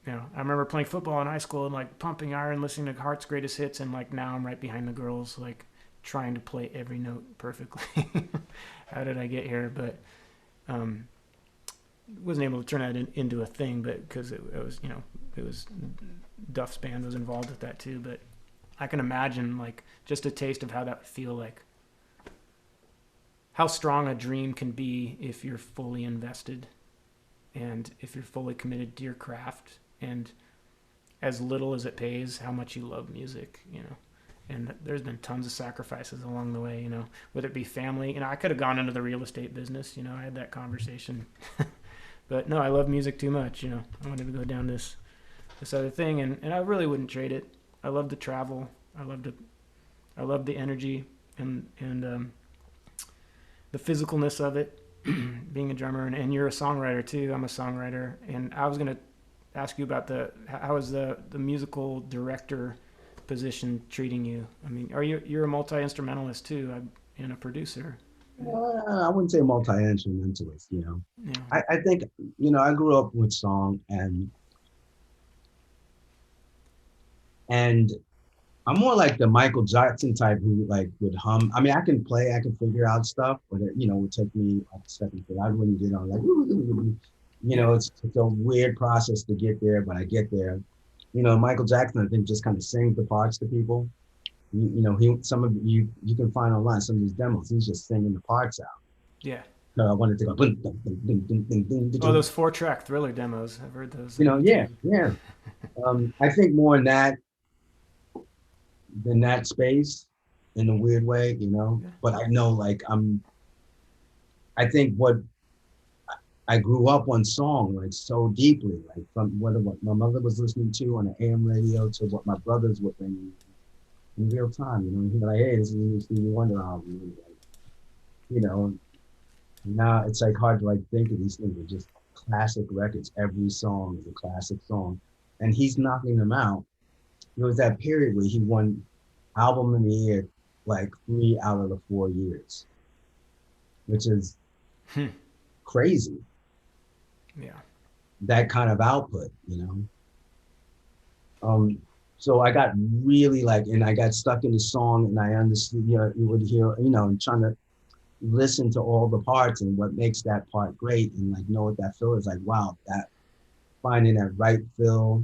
you know, I remember playing football in high school and like pumping iron, listening to Hart's greatest hits, and like now I'm right behind the girls, like trying to play every note perfectly. How did I get here? But wasn't able to turn that into a thing, but because it was, it was Duff's band was involved with that too. But I can imagine like just a taste of how that would feel like, how strong a dream can be if you're fully invested and if you're fully committed to your craft, and as little as it pays, how much you love music, and there's been tons of sacrifices along the way, whether it be family. I could have gone into the real estate business, I had that conversation. But no, I love music too much, I wanted to go down this other thing, and I really wouldn't trade it. I love to travel. I love the energy and the physicalness of it, being a drummer, and you're a songwriter too. I'm a songwriter, and I was going to ask you about how is the musical director position treating you? I mean, you're a multi-instrumentalist too, and a producer. I wouldn't say multi-instrumentalist, Yeah. I think, I grew up with song, and I'm more like the Michael Jackson type who like would hum. I mean, I can figure out stuff, but it, would take me like a second. But I wouldn't get on like, it's a weird process to get there, but I get there. Michael Jackson, I think, just kind of sings the parts to people. Some of you can find online some of his demos. He's just singing the parts out. Yeah. So I wanted to go. Oh, those 4-track Thriller demos. I've heard those. Yeah. I think more in that than that space, in a weird way, Yeah. But I know, like, I think what I grew up on song, like, so deeply, like from what my mother was listening to on the AM radio to what my brothers were bringing in real time, He'd be like, hey, this is a new Stevie Wonder album, now it's like hard to like think of these things. They're just classic records. Every song is a classic song, and he's knocking them out. There was that period where he won album of the year like 3 out of the 4 years, which is crazy. Yeah. That kind of output, So I got really and I got stuck in the song, and I understood, you would hear, and trying to listen to all the parts and what makes that part great, and like know what that feel is like. Wow, that finding that right feel.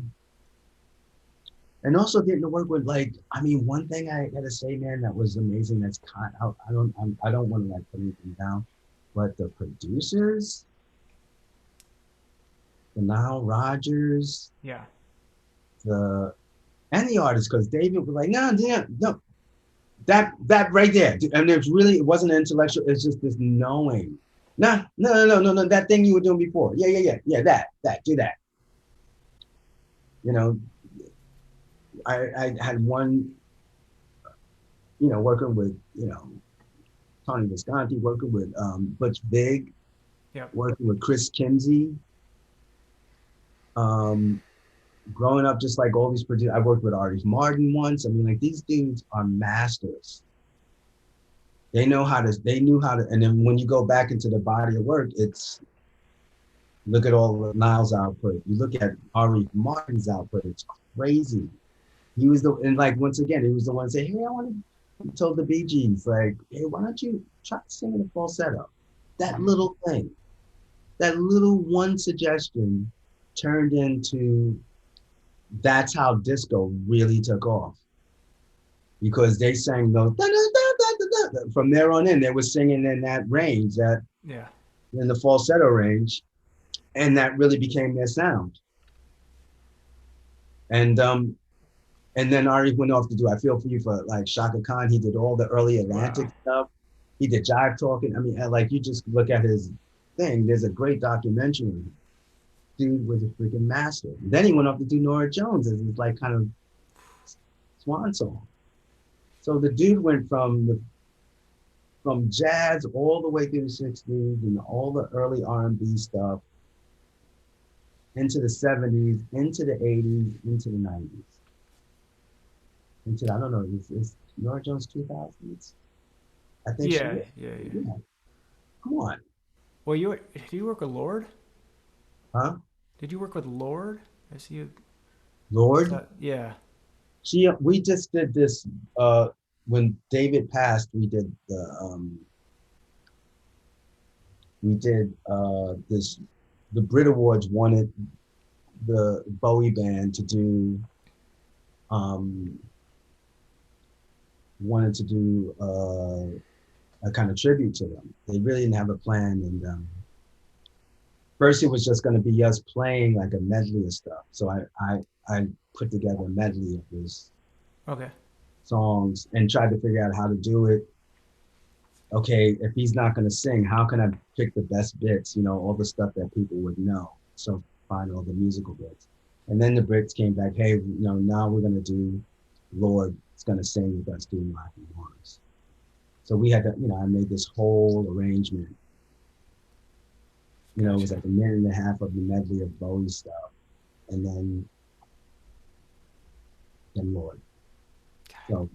And also getting to work with one thing I gotta say, man, that was amazing. That's I don't want to like put anything down, but the producers, the Nile Rodgers, and the artists, because David was like, no, that right there, and it wasn't intellectual. It's just this knowing. No, that thing you were doing before. Yeah, that do that. I had one, working with, Tony Visconti, working with Butch Vig, working with Chris Kinsey. Growing up, just like all these producers, I worked with Artie Martin once. I mean, like, these dudes are masters. They knew how to, and then when you go back into the body of work, look at all the Niles output. You look at Artie Martin's output, it's crazy. He was once again, he was the one to say, hey, he told the Bee Gees, like, hey, why don't you try singing a falsetto? That little thing, that little one suggestion turned into, that's how disco really took off. Because they sang those, from there on in, they were singing in that range, in the falsetto range, and that really became their sound. And then Ari went off to do I Feel For You for like Shaka Khan. He did all the early Atlantic stuff. He did Jive Talking. I mean, like, you just look at his thing. There's a great documentary. Dude was a freaking master. Then he went off to do Norah Jones as his like kind of swan song. So the dude went from jazz all the way through the 60s and all the early R&B stuff into the 70s, into the 80s, into the 90s. I don't know, is Norah Jones 2000s? I think yeah. Come on. Well, did you work with Lorde? Huh? Did you work with Lorde? I see you. Lorde? Yeah. We just did this when David passed, we did this. The Brit Awards wanted the Bowie band to do wanted to do a kind of tribute to them. They really didn't have a plan, and first it was just going to be us playing like a medley of stuff. So I put together a medley of his songs and tried to figure out how to do it. Okay, if he's not going to sing, how can I pick the best bits? You know, all the stuff that people would know. So find all the musical bits. And then the Brits came back, hey, you know, now we're going to do Lorde. It's going to sing with us doing Rock and Mars. So we had to, you know, I made this whole arrangement. You know, it was like a minute and a half of the medley of Bowie stuff. And then Lorde. So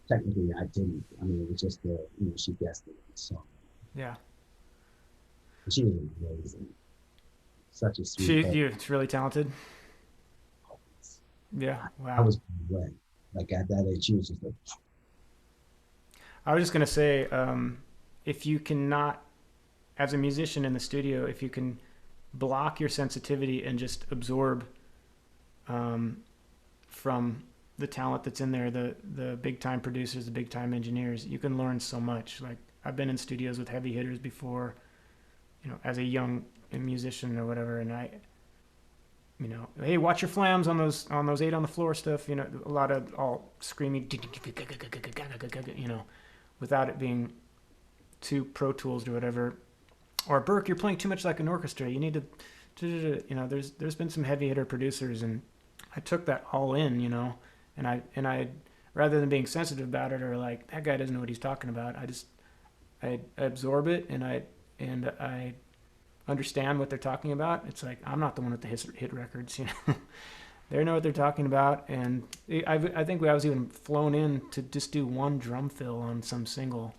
technically I didn't. I mean, it was just you know, she guessed it. So yeah. She was amazing. Such a sweet It's really talented. Yeah. Wow. I was blown away. Like at that age, she was just like. I was just gonna say, if you cannot, as a musician in the studio, if you can block your sensitivity and just absorb from the talent that's in there, the big time producers, the big time engineers, you can learn so much. Like I've been in studios with heavy hitters before, you know, as a young musician or whatever, and I, you know, hey, watch your flams on those 8 on the floor stuff, you know, a lot of all screaming, you know, without it being too Pro Tools or whatever. Or Burke, you're playing too much like an orchestra. You need to, you know, there's been some heavy hitter producers, and I took that all in, you know, and I rather than being sensitive about it or like that guy doesn't know what he's talking about, I absorb it and I understand what they're talking about. It's like I'm not the one with the hit records, you know. They know what they're talking about, and I think I was even flown in to just do one drum fill on some single,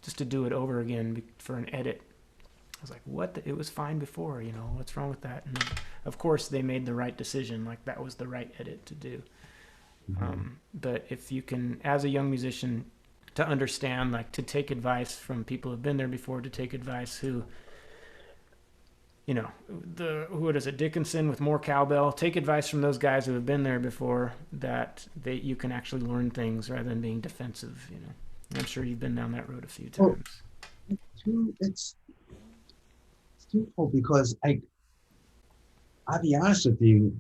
just to do it over again for an edit. I was like, what? It was fine before, you know, what's wrong with that? And of course they made the right decision. Like that was the right edit to do. Mm-hmm. But if you can, as a young musician, to understand, like to take advice from people who've been there before, to take advice who, you know, what is it, Dickinson with more cowbell, take advice from those guys who have been there before, that you can actually learn things rather than being defensive, you know. I'm sure you've been down that road a few times. It's twofold because I'll be honest with you,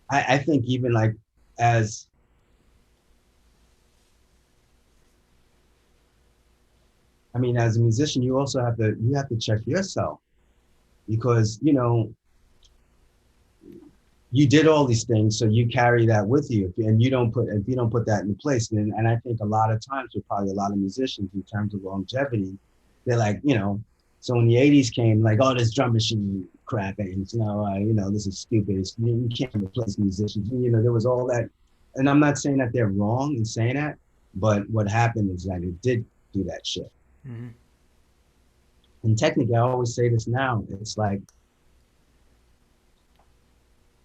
I think even like as a musician, you also have to check yourself, because, you know, you did all these things, so you carry that with you, and if you don't put that in place, and I think a lot of times with probably a lot of musicians in terms of longevity, they're like, you know, so when the 80s came, like, oh, this drum machine crap, and you know, this is stupid. You can't replace musicians. You know, there was all that, and I'm not saying that they're wrong in saying that, but what happened is that it did do that shit. Mm-hmm. And technically, I always say this now, it's like,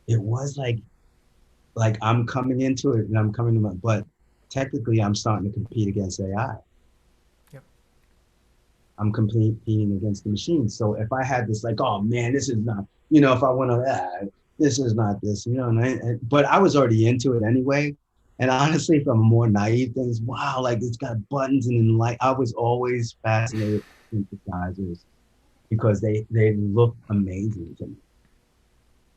it was like I'm coming into it and I'm coming to but technically I'm starting to compete against AI. Yep. I'm competing against the machine. So if I had this like, oh man, this is not, you know, if I want to, this is not this, you know, but I was already into it anyway. And honestly, from more naive things, wow, like it's got buttons and like, I was always fascinated with synthesizers because they look amazing to me.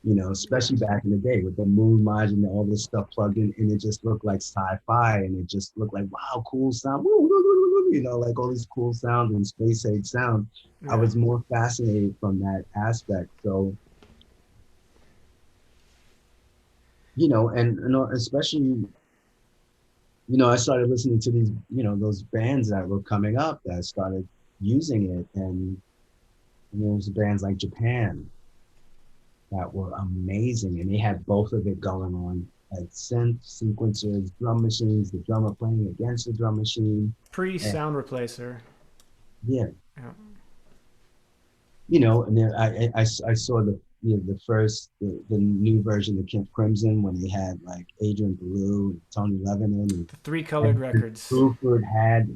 You know, especially back in the day with the moon module and all this stuff plugged in, and it just looked like sci-fi, and it just looked like, wow, cool sound, you know, like all these cool sounds and space age sound. Yeah. I was more fascinated from that aspect. So, you know, and especially, you know, I started listening to these, you know, those bands that were coming up that started using it, and you know, there was bands like Japan that were amazing, and they had both of it going on, like synth sequencers, drum machines, the drummer playing against the drum machine, sound replacer. Yeah. You know, and then I saw the new version of Camp Crimson when he had like Adrian Belew, and Tony Lebanon, The three colored and records. Bruford had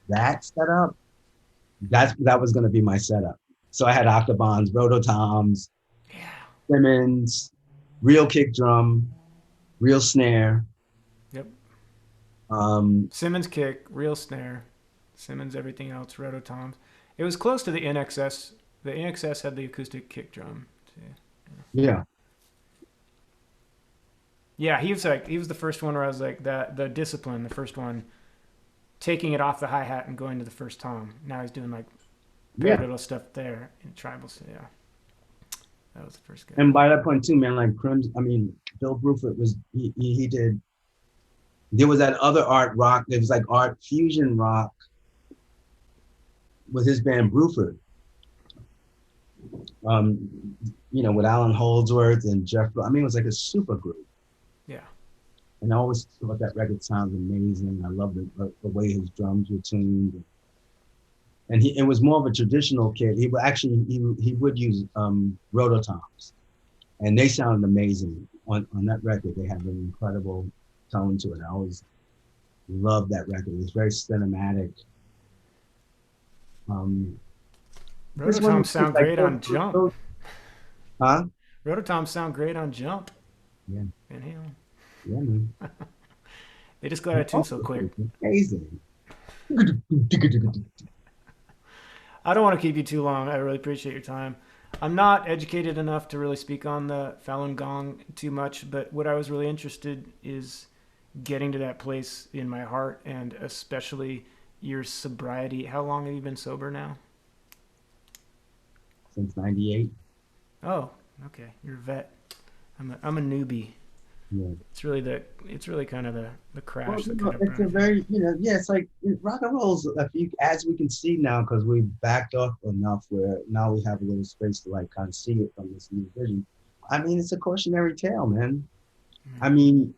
that set up. That was going to be my setup. So I had octobans, rototoms, Yeah. Simmons, real kick drum, real snare. Yep. Um, Simmons kick, real snare. Simmons everything else, rototoms. It was close to the NXS. The NXS had the acoustic kick drum too. yeah, Yeah, he was the first one where I was like the discipline, the first one, taking it off the hi hat and going to the first tom. Now he's doing like yeah. parallel stuff there in tribals. Yeah, that was the first guy. And by that point too, man, like Crimson, I mean, Bill Bruford was, he did, there was that other art rock, there was like art fusion rock with his band Bruford. With Alan Holdsworth and Jeff, I mean, it was like a super group. Yeah. And I always thought that record sounds amazing. I love the way his drums were tuned. And it was more of a traditional kit. He would actually, he would use rototoms, and they sounded amazing on that record. They had an incredible tone to it. I always loved that record. It was very cinematic. Rototoms sound like, great on Jump. Huh? Rototoms sound great on Jump. Yeah. Van Halen. Yeah, man. They just got out of tune so quick. Amazing. I don't want to keep you too long. I really appreciate your time. I'm not educated enough to really speak on the Falun Gong too much, but what I was really interested is getting to that place in my heart, and especially your sobriety. How long have you been sober now? Since '98. Oh, okay. You're a vet. I'm a newbie. Yeah. It's really kind of the crash that kind of it's a very, it's like rock and roll's, as we can see now, because we've backed off enough where now we have a little space to like kind of see it from this new vision. I mean, it's a cautionary tale, man. Mm-hmm. I mean,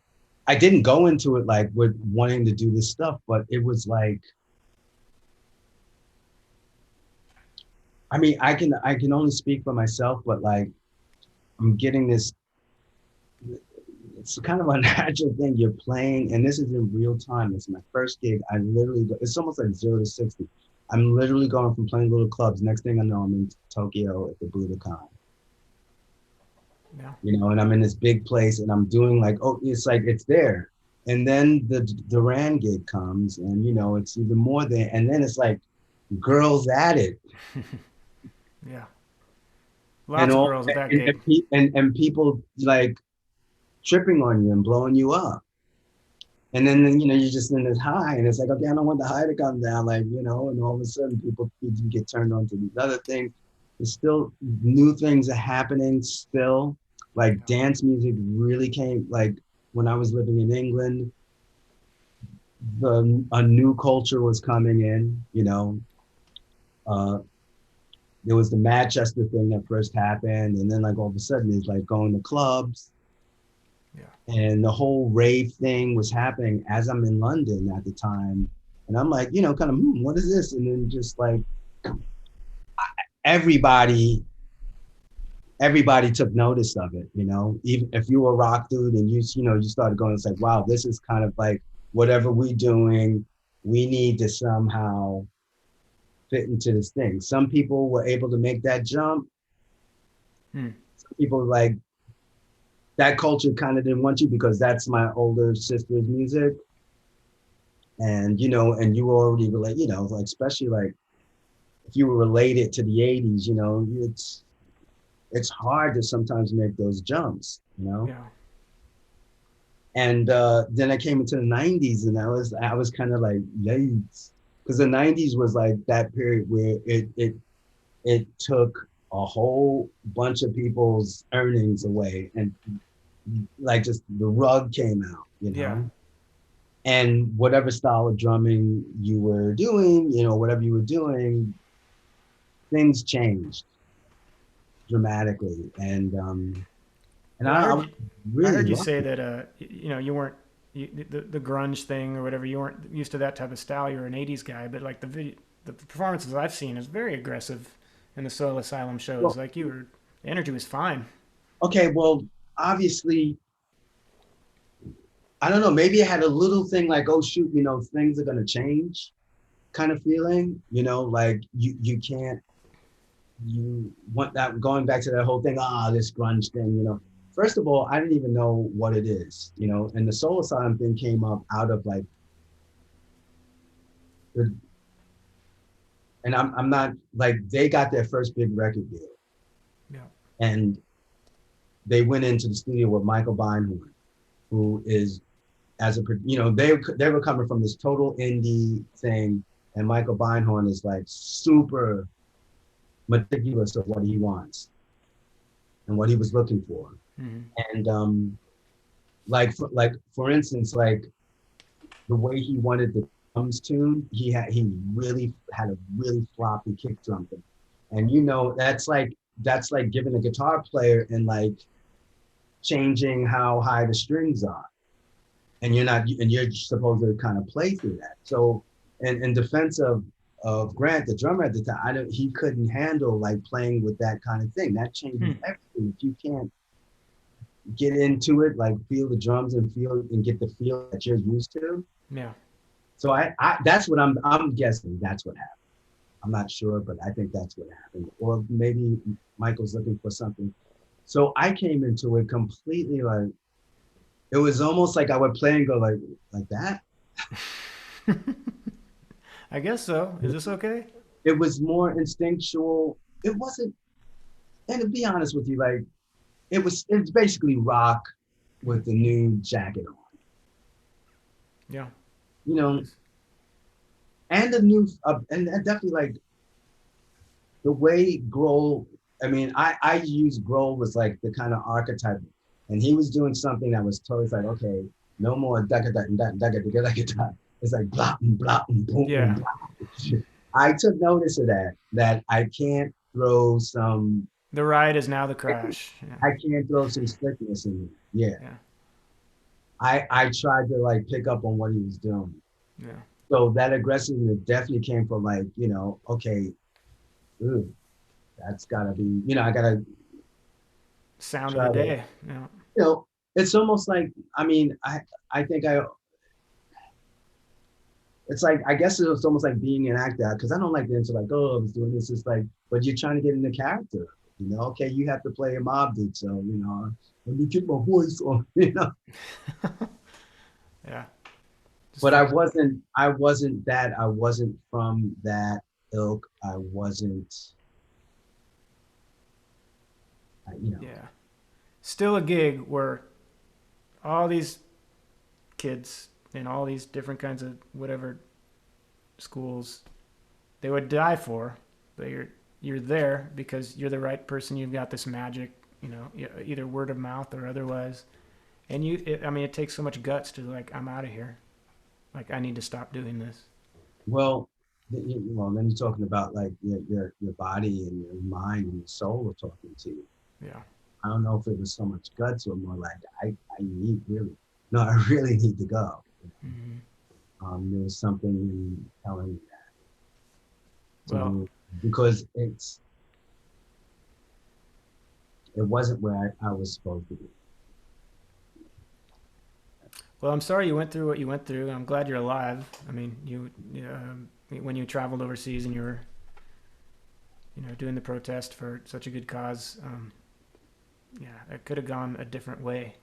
I didn't go into it like with wanting to do this stuff, but it was like, I mean, I can only speak for myself, but like, I'm getting this, it's kind of a natural thing. You're playing, and this is in real time. It's my first gig. I literally it's almost like 0 to 60. I'm literally going from playing little clubs. Next thing I know, I'm in Tokyo at the Budokan. Yeah. And I'm in this big place, and I'm doing like, it's like, it's there. And then the Duran gig comes, and it's even more there. And then it's like girls at it. Yeah. Lots of girls at that gig. And people like tripping on you and blowing you up. And then, you're just in this high, and it's like, okay, I don't want the high to come down, like, and all of a sudden people get turned on to these other things. There's still new things are happening still. Like dance music really came, like when I was living in England, a new culture was coming in, there was the Manchester thing that first happened. And then like all of a sudden it's like going to clubs. Yeah. And the whole rave thing was happening as I'm in London at the time. And I'm like, kind of, what is this? And then just like everybody took notice of it, even if you were a rock dude and you started going, it's like, wow, this is kind of like whatever we're doing, we need to somehow fit into this thing. Some people were able to make that jump. Some people like, that culture kind of didn't want you because that's my older sister's music. And, and you already relate, like, especially like if you were related to the 80s, it's hard to sometimes make those jumps, Yeah. And then I came into the 90s, and I was kind of like, yikes. Because the 90s was like that period where it took a whole bunch of people's earnings away, and like just the rug came out, Yeah. And whatever style of drumming you were doing, whatever you were doing, things changed dramatically. And I heard you say that you weren't the grunge thing or whatever, you weren't used to that type of style. You're an 80s guy, but like the performances I've seen is very aggressive in the Soul Asylum shows. Like you were Energy was fine. Okay, well, obviously, I don't know, maybe I had a little thing like, oh shoot, you know, things are gonna change kind of feeling, you know, like you can't, you want that, going back to that whole thing, this grunge thing, you know. First of all, I didn't even know what it is, you know, and the Soul Asylum thing came up out of like, the, and I'm not, like, they got their first big record deal. Yeah. And they went into the studio with Michael Beinhorn, who is, as a, you know, they were coming from this total indie thing, and Michael Beinhorn is like super meticulous of what he wants and what he was looking for. Mm-hmm. And for instance, like the way he wanted the drums tuned, he really had a really floppy kick drum thing. And you know, that's like giving a guitar player and like changing how high the strings are. And you're supposed to kind of play through that. So in defense of Grant, the drummer at the time, he couldn't handle like playing with that kind of thing. That changes everything. If you can't get into it, like feel the drums and get the feel that you're used to. Yeah. So I that's what I'm guessing. That's what happened. I'm not sure, but I think that's what happened. Or maybe Michael's looking for something. So I came into it completely like, it was almost like I would play and go like that. I guess so. Is this okay? It was more instinctual. It wasn't, and to be honest with you, like it's basically rock with the new jacket on. Yeah. You know, and the new, and definitely like the way Grohl, I mean, I use Grohl as like the kind of archetype, and he was doing something that was totally like, okay, no more da-ga-da-da-da-ga-da-ga-da-ga-da. It's like blah, blah, boom, Yeah. blah. I took notice of that I can't throw some, The ride is now the crash. Yeah. I can't throw some slickness in it. Yeah. Yeah. I tried to like pick up on what he was doing. Yeah. So that aggressiveness definitely came from like, you know, okay, ooh, that's gotta be, you know, I gotta Sound of the day. Yeah. You know, it's almost like, I mean, I think it's like, I guess it's almost like being an actor, because I don't like the answer like, oh, I was doing this. It's like, but you're trying to get in the character, you know, okay, you have to play a mob dude. So, you know, let me keep my voice on, you know. Yeah. But I wasn't from that ilk. I wasn't, you know. Yeah. Still a gig where all these kids in all these different kinds of whatever schools they would die for, but you're there because you're the right person. You've got this magic, you know, either word of mouth or otherwise. And it takes so much guts to like, I'm out of here. Like, I need to stop doing this. Well, then you're talking about like your body and your mind and your soul are talking to you. Yeah. I don't know if it was so much guts or more like I really need to go. Mm-hmm. There's something in telling me that. Well, because it wasn't where I was supposed to be. Well, I'm sorry you went through what you went through. I'm glad you're alive. I mean, when you traveled overseas and you were, you know, doing the protest for such a good cause, yeah, it could have gone a different way.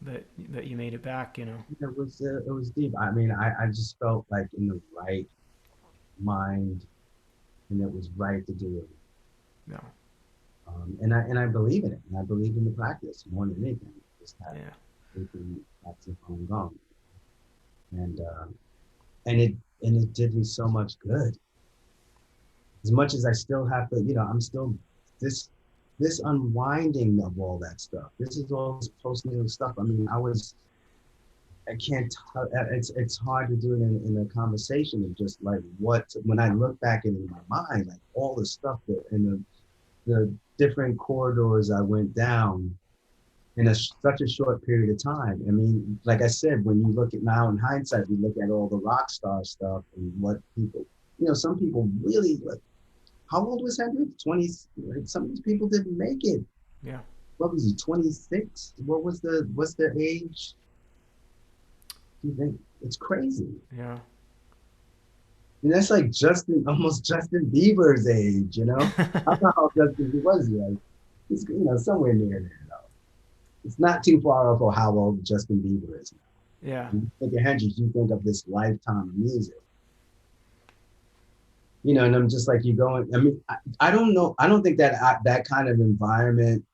But you made it back, you know. It was deep. I mean, I just felt like in the right mind, and it was right to do it. No. And I believe in it, and I believe in the practice more than anything. Just that. Yeah. That's gone. And it did me so much good. As much as I still have to, you know, I'm still this unwinding of all that stuff. This is all this postnatal stuff. I mean, it's hard to do it in a conversation of just like when I look back in my mind, like all the stuff that in the different corridors I went down in such a short period of time. I mean, like I said, when you look at now in hindsight, we look at all the rock star stuff and what people, you know, some people really like, how old was Hendrix? 20. Like, some of these people didn't make it. Yeah. What was he? 26. What's the age? Do you think it's crazy? Yeah. And that's like almost Justin Bieber's age, you know? I don't know how Justin Bieber was. Like, he's, somewhere near there, though. It's not too far off of how old Justin Bieber is now. Yeah. When you think of Hendrix, you think of this lifetime of music. And I'm just like, I mean, I don't know. I don't think that kind of environment,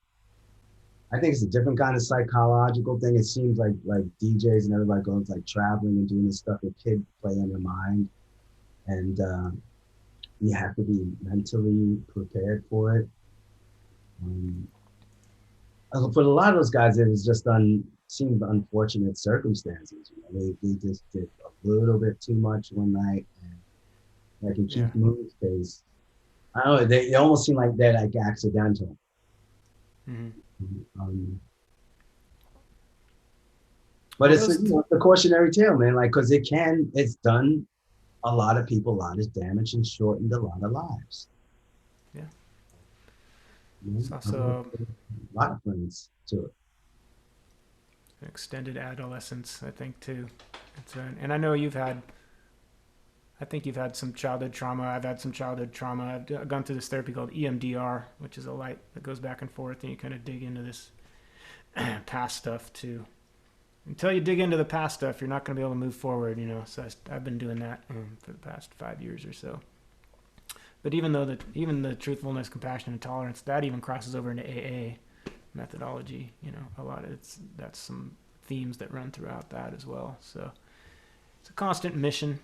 I think it's a different kind of psychological thing. It seems like DJs and everybody goes like traveling and doing this stuff with kids play in their mind. And you have to be mentally prepared for it. For a lot of those guys, it was just seemed unfortunate circumstances. They just did a little bit too much one night. And like in Keith Moon's case, I don't know, they almost seem like they're like accidental. Mm-hmm. But it's a cautionary tale, man. Like, because it's done a lot of people a lot of damage and shortened a lot of lives. Yeah. It's also a lot of friends to it. Extended adolescence, I think, too. And I know I think you've had some childhood trauma. I've had some childhood trauma. I've gone through this therapy called EMDR, which is a light that goes back and forth, and you kind of dig into this past stuff too. Until you dig into the past stuff, you're not going to be able to move forward, So I've been doing that for the past 5 years or so. But even the truthfulness, compassion, and tolerance, that even crosses over into AA methodology. A lot of that's some themes that run throughout that as well. So it's a constant mission.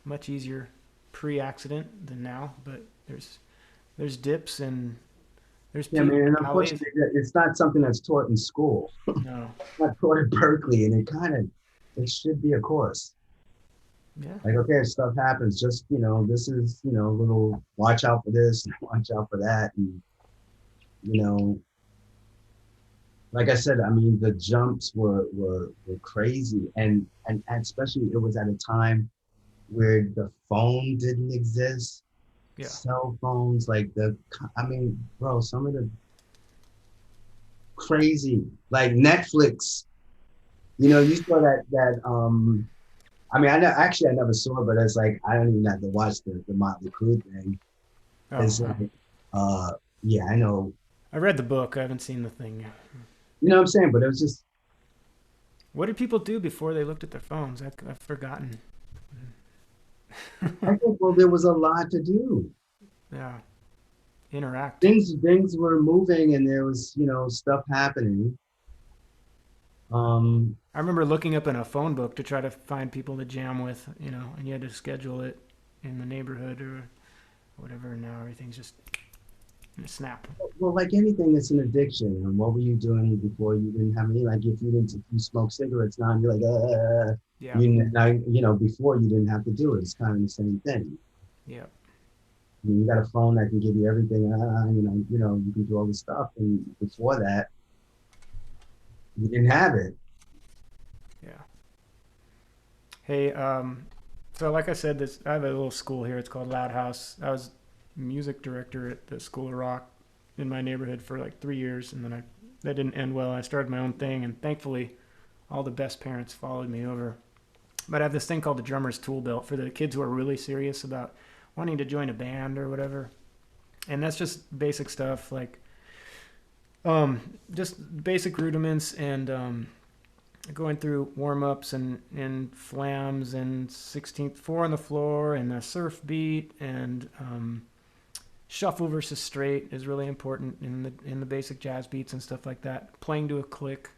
Much easier pre-accident than now, but there's dips and there's peaks. Man, and unfortunately, it's not something that's taught in school. No, it's not taught at Berkeley, and it should be a course. Yeah. Like, okay, if stuff happens, just this is little watch out for this, watch out for that, and like I said, I mean, the jumps were crazy, and especially it was at a time where the phone didn't exist. Yeah. Cell phones, bro, some of the crazy, like Netflix, you saw that I mean, I never saw it, but it's like, I don't even have to watch the Motley Crue thing. Oh, it's like, yeah, I know. I read the book. I haven't seen the thing. You know what I'm saying? But it was just. What did people do before they looked at their phones? I've forgotten. I think, well, there was a lot to do. Yeah. Interact. Things were moving, and there was, stuff happening. I remember looking up in a phone book to try to find people to jam with, and you had to schedule it in the neighborhood or whatever. Now everything's just in a snap. Well, like anything, it's an addiction. And what were you doing before you didn't have any? Like, if you smoke cigarettes now, and you're like, yeah. Now, before you didn't have to do it. It's kind of the same thing. Yeah. I mean, you got a phone that can give you everything. You can do all this stuff, and before that, you didn't have it. Yeah. Hey, so like I said, I have a little school here. It's called Loud House. I was music director at the School of Rock in my neighborhood for like 3 years, and then that didn't end well. I started my own thing, and thankfully, all the best parents followed me over. But I have this thing called the Drummer's Tool Belt for the kids who are really serious about wanting to join a band or whatever. And that's just basic stuff like just basic rudiments and going through warm-ups and flams and 16th 4 on the floor and a surf beat and shuffle versus straight is really important in the basic jazz beats and stuff like that. Playing to a click,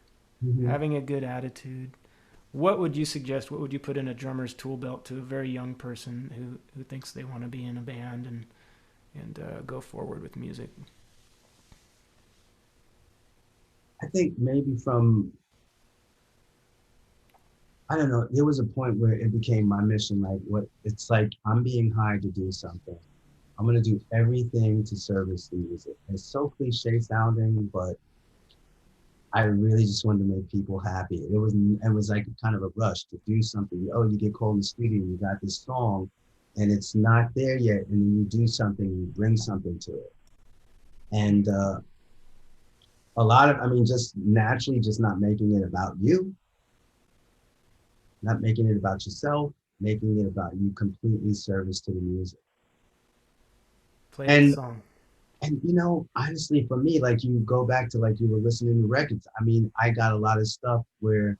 having a good attitude. What would you suggest? What would you put in a drummer's tool belt to a very young person who thinks they want to be in a band and go forward with music? I think maybe I don't know, there was a point where it became my mission, it's like I'm being hired to do something. I'm going to do everything to service the music. It's so cliche sounding, but I really just wanted to make people happy. It was like kind of a rush to do something. Oh, you get called in the studio, you got this song, and it's not there yet, and then you do something, you bring something to it. And a lot of, I mean, just naturally, just not making it about you, not making it about yourself, making it about you completely service to the music. Play the And song. and you know, honestly, for me, like you go back to like you were listening to records. I mean, I got a lot of stuff where,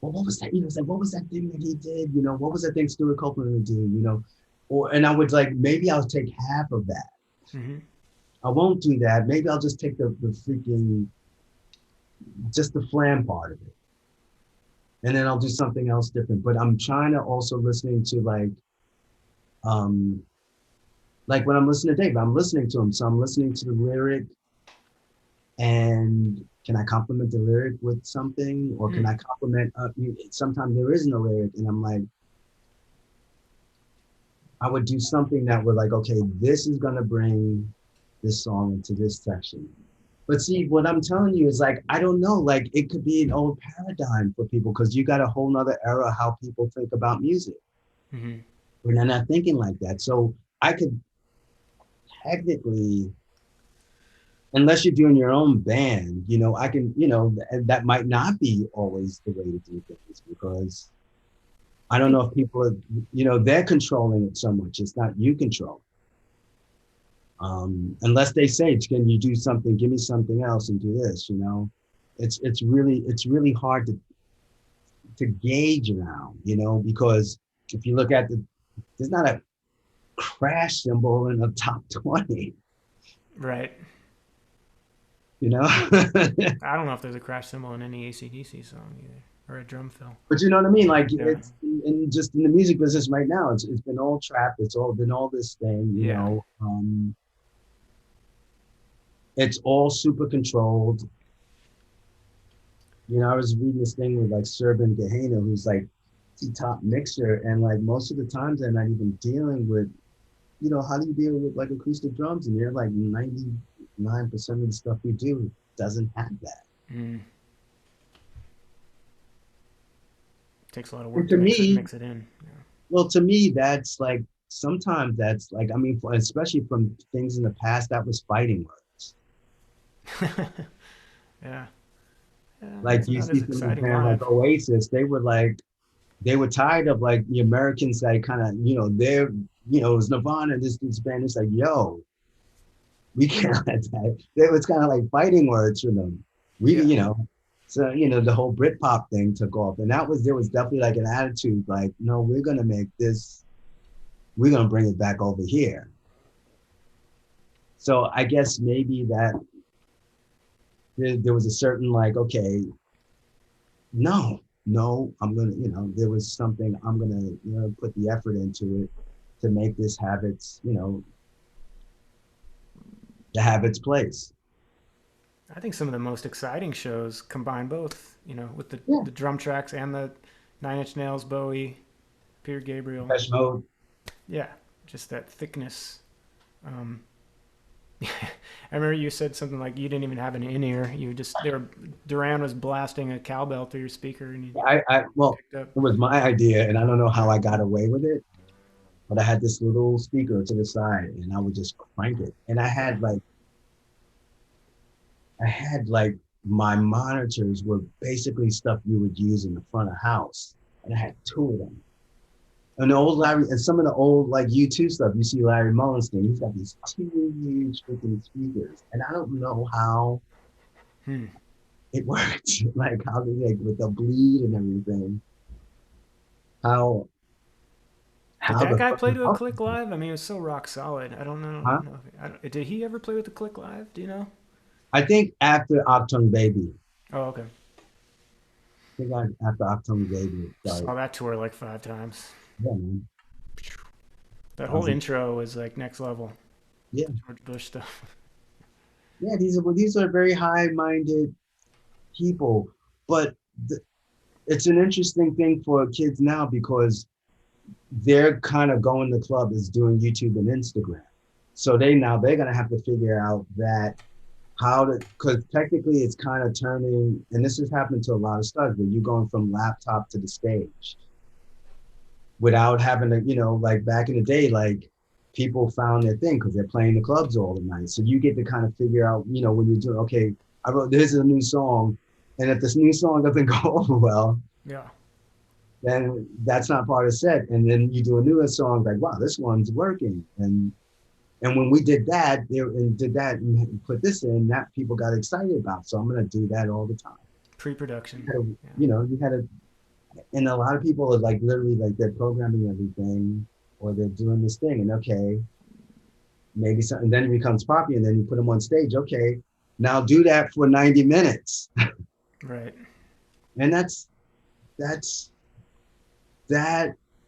well, what was that? You know, it's like, what was that thing that he did? You know, what was that thing Stuart Copeland would do? You know, or and I would like maybe I'll take half of that. Mm-hmm. I won't do that. Maybe I'll just take the freaking just the flam part of it, and then I'll do something else different. But I'm trying to also listening to um like when I'm listening to Dave, I'm listening to him, so I'm listening to the lyric, and can I compliment the lyric with something, or can I compliment? Sometimes there isn't a lyric, and I'm like, I would do something that would like, okay, this is gonna bring this song into this section. But see, what I'm telling you is like, I don't know, like it could be an old paradigm for people because you got a whole nother era how people think about music. Mm-hmm. When they're not thinking like that. So I could technically, unless you're doing your own band, you know, I can, you know, that might not be always the way to do things because I don't know if people are, you know, they're controlling it so much. It's not you control. Unless they say, can you do something? Give me something else and do this, you know, it's really hard to gauge around, you know, because if you look at there's not a crash cymbal in the top 20, Right. you know. I don't know if there's a crash cymbal in any AC/DC song either, or a drum fill. But you know what I mean? Like Yeah. it's in just in the music business right now, it's been all trap. It's all been all this thing, you Yeah. know. It's all super controlled. You know, I was reading this thing with like Serban Gehenna, who's like the top mixer, and like most of the times they're not even dealing with, you know, how do you deal with like acoustic drums? And they're like 99% of the stuff we do doesn't have that. Mm. Takes a lot of And work to to me, mix it in. well, to me, that's like sometimes that's like, I mean, especially from things in the past, that was fighting words. Yeah. Yeah. Like It's you not see as some of the exciting band like live. Oasis, they were tired of like the Americans like kind of, you know, they're, you know, it was Nirvana, this band, it's like, yo, we can't let that. It was kind of like fighting words for them. We, Yeah. you know, so, you know, the whole Britpop thing took off. And there was definitely like an attitude like, no, we're going to make this, we're going to bring it back over here. So I guess maybe that there was a certain like, okay, no, I'm going to, you know, there was something I'm going to, you know, put the effort into it to make this have its, you know, to have its place. I think some of the most exciting shows combine both, you know, with Yeah. the drum tracks and the Nine Inch Nails, Bowie, Peter Gabriel. Depeche Mode. Yeah, just that thickness. Um, I remember you said something like you didn't even have an in ear. You just Duran was blasting a cowbell through your speaker, and you Well, picked up. it was my idea, and I don't know how I got away with it, but I had this little speaker to the side, and I would just crank it. And Yeah. I had like my monitors were basically stuff you would use in the front of house, and I had two of them. And the old Larry, and some of the old like U2 stuff, you see Larry Mullen's thing, he's got these two huge freaking speakers, and I don't know how Hmm. it worked, like how they like with the bleed and everything, how Did how that the guy play fucking to a click live? I mean, it was so rock solid. I don't know. huh? Did he ever play with the click live? Do you know? I think after Octung Baby, Oh, okay. after Octung Baby started. Saw that tour like 5 times. Yeah, man. That I whole was like, intro was like next level. yeah, George Bush stuff. yeah. These are very high-minded people, but it's an interesting thing for kids now because they're kind of going to club is doing YouTube and Instagram. So they're gonna have to figure out that how to, because technically it's kind of turning, and this has happened to a lot of stars where you're going from laptop to the stage. without having to, like back in the day, like people found their thing because they're playing the clubs all the night. So you get to kind of figure out, when you're doing, okay, I wrote, this is a new song. And if this new song doesn't go over well, Yeah. then that's not part of the set. And then you do a newer song, like, wow, this one's working. And when we did that, and put this in, that people got excited about. So I'm going to do that all the time. Pre-production. You had to, and a lot of people are like literally like they're programming everything or they're doing this thing and okay, maybe something, then it becomes popular and then you put them on stage. Okay, now do that for 90 minutes. Right. And that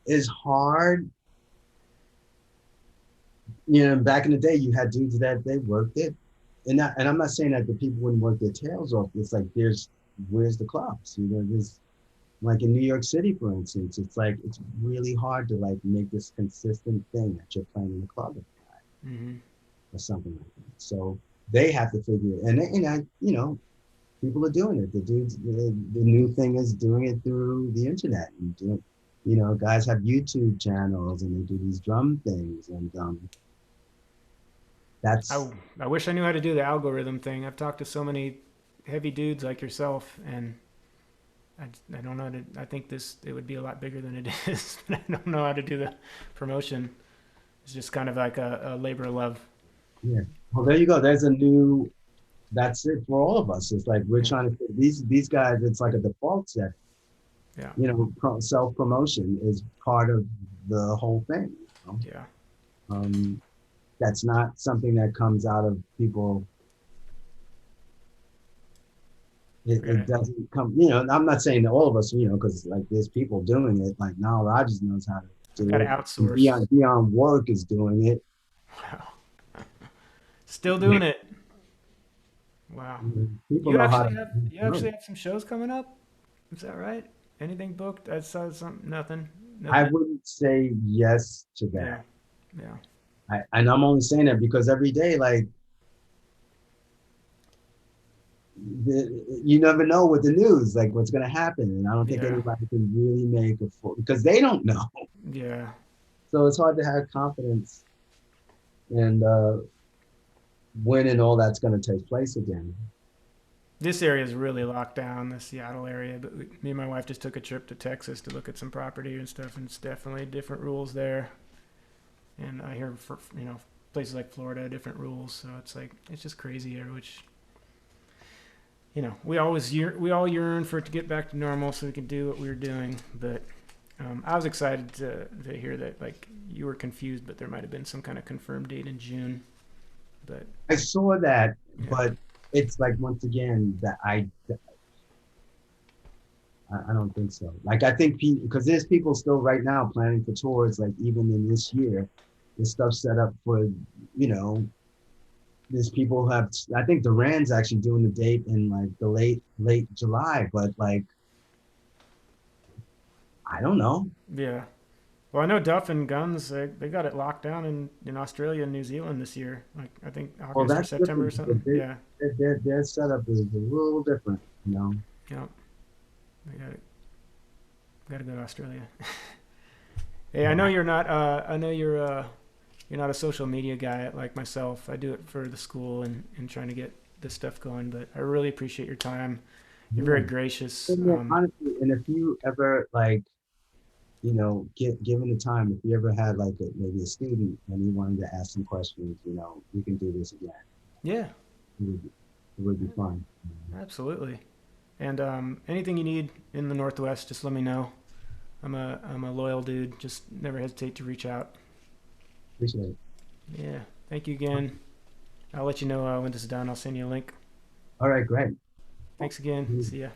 is hard. Back in the day, you had dudes that they worked it. And I'm not saying that the people wouldn't work their tails off. It's like, where's the clubs? There's like in New York City, for instance, it's like, it's really hard to like make this consistent thing that you're playing in the club or something like that. So they have to figure it. And people are doing it. The dudes, the new thing is doing it through the internet and guys have YouTube channels and they do these drum things and that's. I wish I knew how to do the algorithm thing. I've talked to so many heavy dudes like yourself, and I don't know how to. I think it would be a lot bigger than it is, but I don't know how to do the promotion. It's just kind of like a labor of love. Yeah. Well, there you go. That's it for all of us. It's like we're trying to these guys. It's like a default set. Yeah. Self promotion is part of the whole thing. Yeah. That's not something that comes out of people. It doesn't come, I'm not saying that all of us, because like there's people doing it, like Nile Rodgers knows how to do Gotta it. outsource. Beyond Work is doing it. Wow. Still doing it. Wow. People know how to. You actually have some shows coming up? Is that right? Anything booked? I saw something. Nothing. I wouldn't say yes to that. Yeah. And I'm only saying that because every day, like, you never know with the news, like what's going to happen. And I don't think anybody can really make a full, because they don't know. Yeah. So it's hard to have confidence and when and all that's going to take place again. This area is really locked down, the Seattle area. But me and my wife just took a trip to Texas to look at some property and stuff, and it's definitely different rules there. And I hear for places like Florida, different rules. So it's just crazy here. Which we all yearn for it to get back to normal so we can do what we were doing. But I was excited to hear that like you were confused, but there might have been some kind of confirmed date in June. But I saw that, but it's like once again that I don't think so. Like I think because there's people still right now planning for tours, like even in this year, there's stuff set up for there's people who have. I think Duran's actually doing the date in like the late July, but like I don't know. Yeah. Well, I know Duff and Guns, they got it locked down in Australia and New Zealand this year. Like I think August or September or something. Their setup is a little different, Yeah. I got to go to Australia. Hey, I know you're not. I know you're not a social media guy like myself. I do it for the school and trying to get this stuff going. But I really appreciate your time. You're very gracious. Honestly, and if you ever like, given the time, if you ever had like maybe a student and you wanted to ask some questions, we can do this again. Yeah. It would be fun. Absolutely. And anything you need in the Northwest, just let me know. I'm a loyal dude. Just never hesitate to reach out. Appreciate it. Yeah. Thank you again. I'll let you know when this is done. I'll send you a link. All right, great. Thanks again. See ya.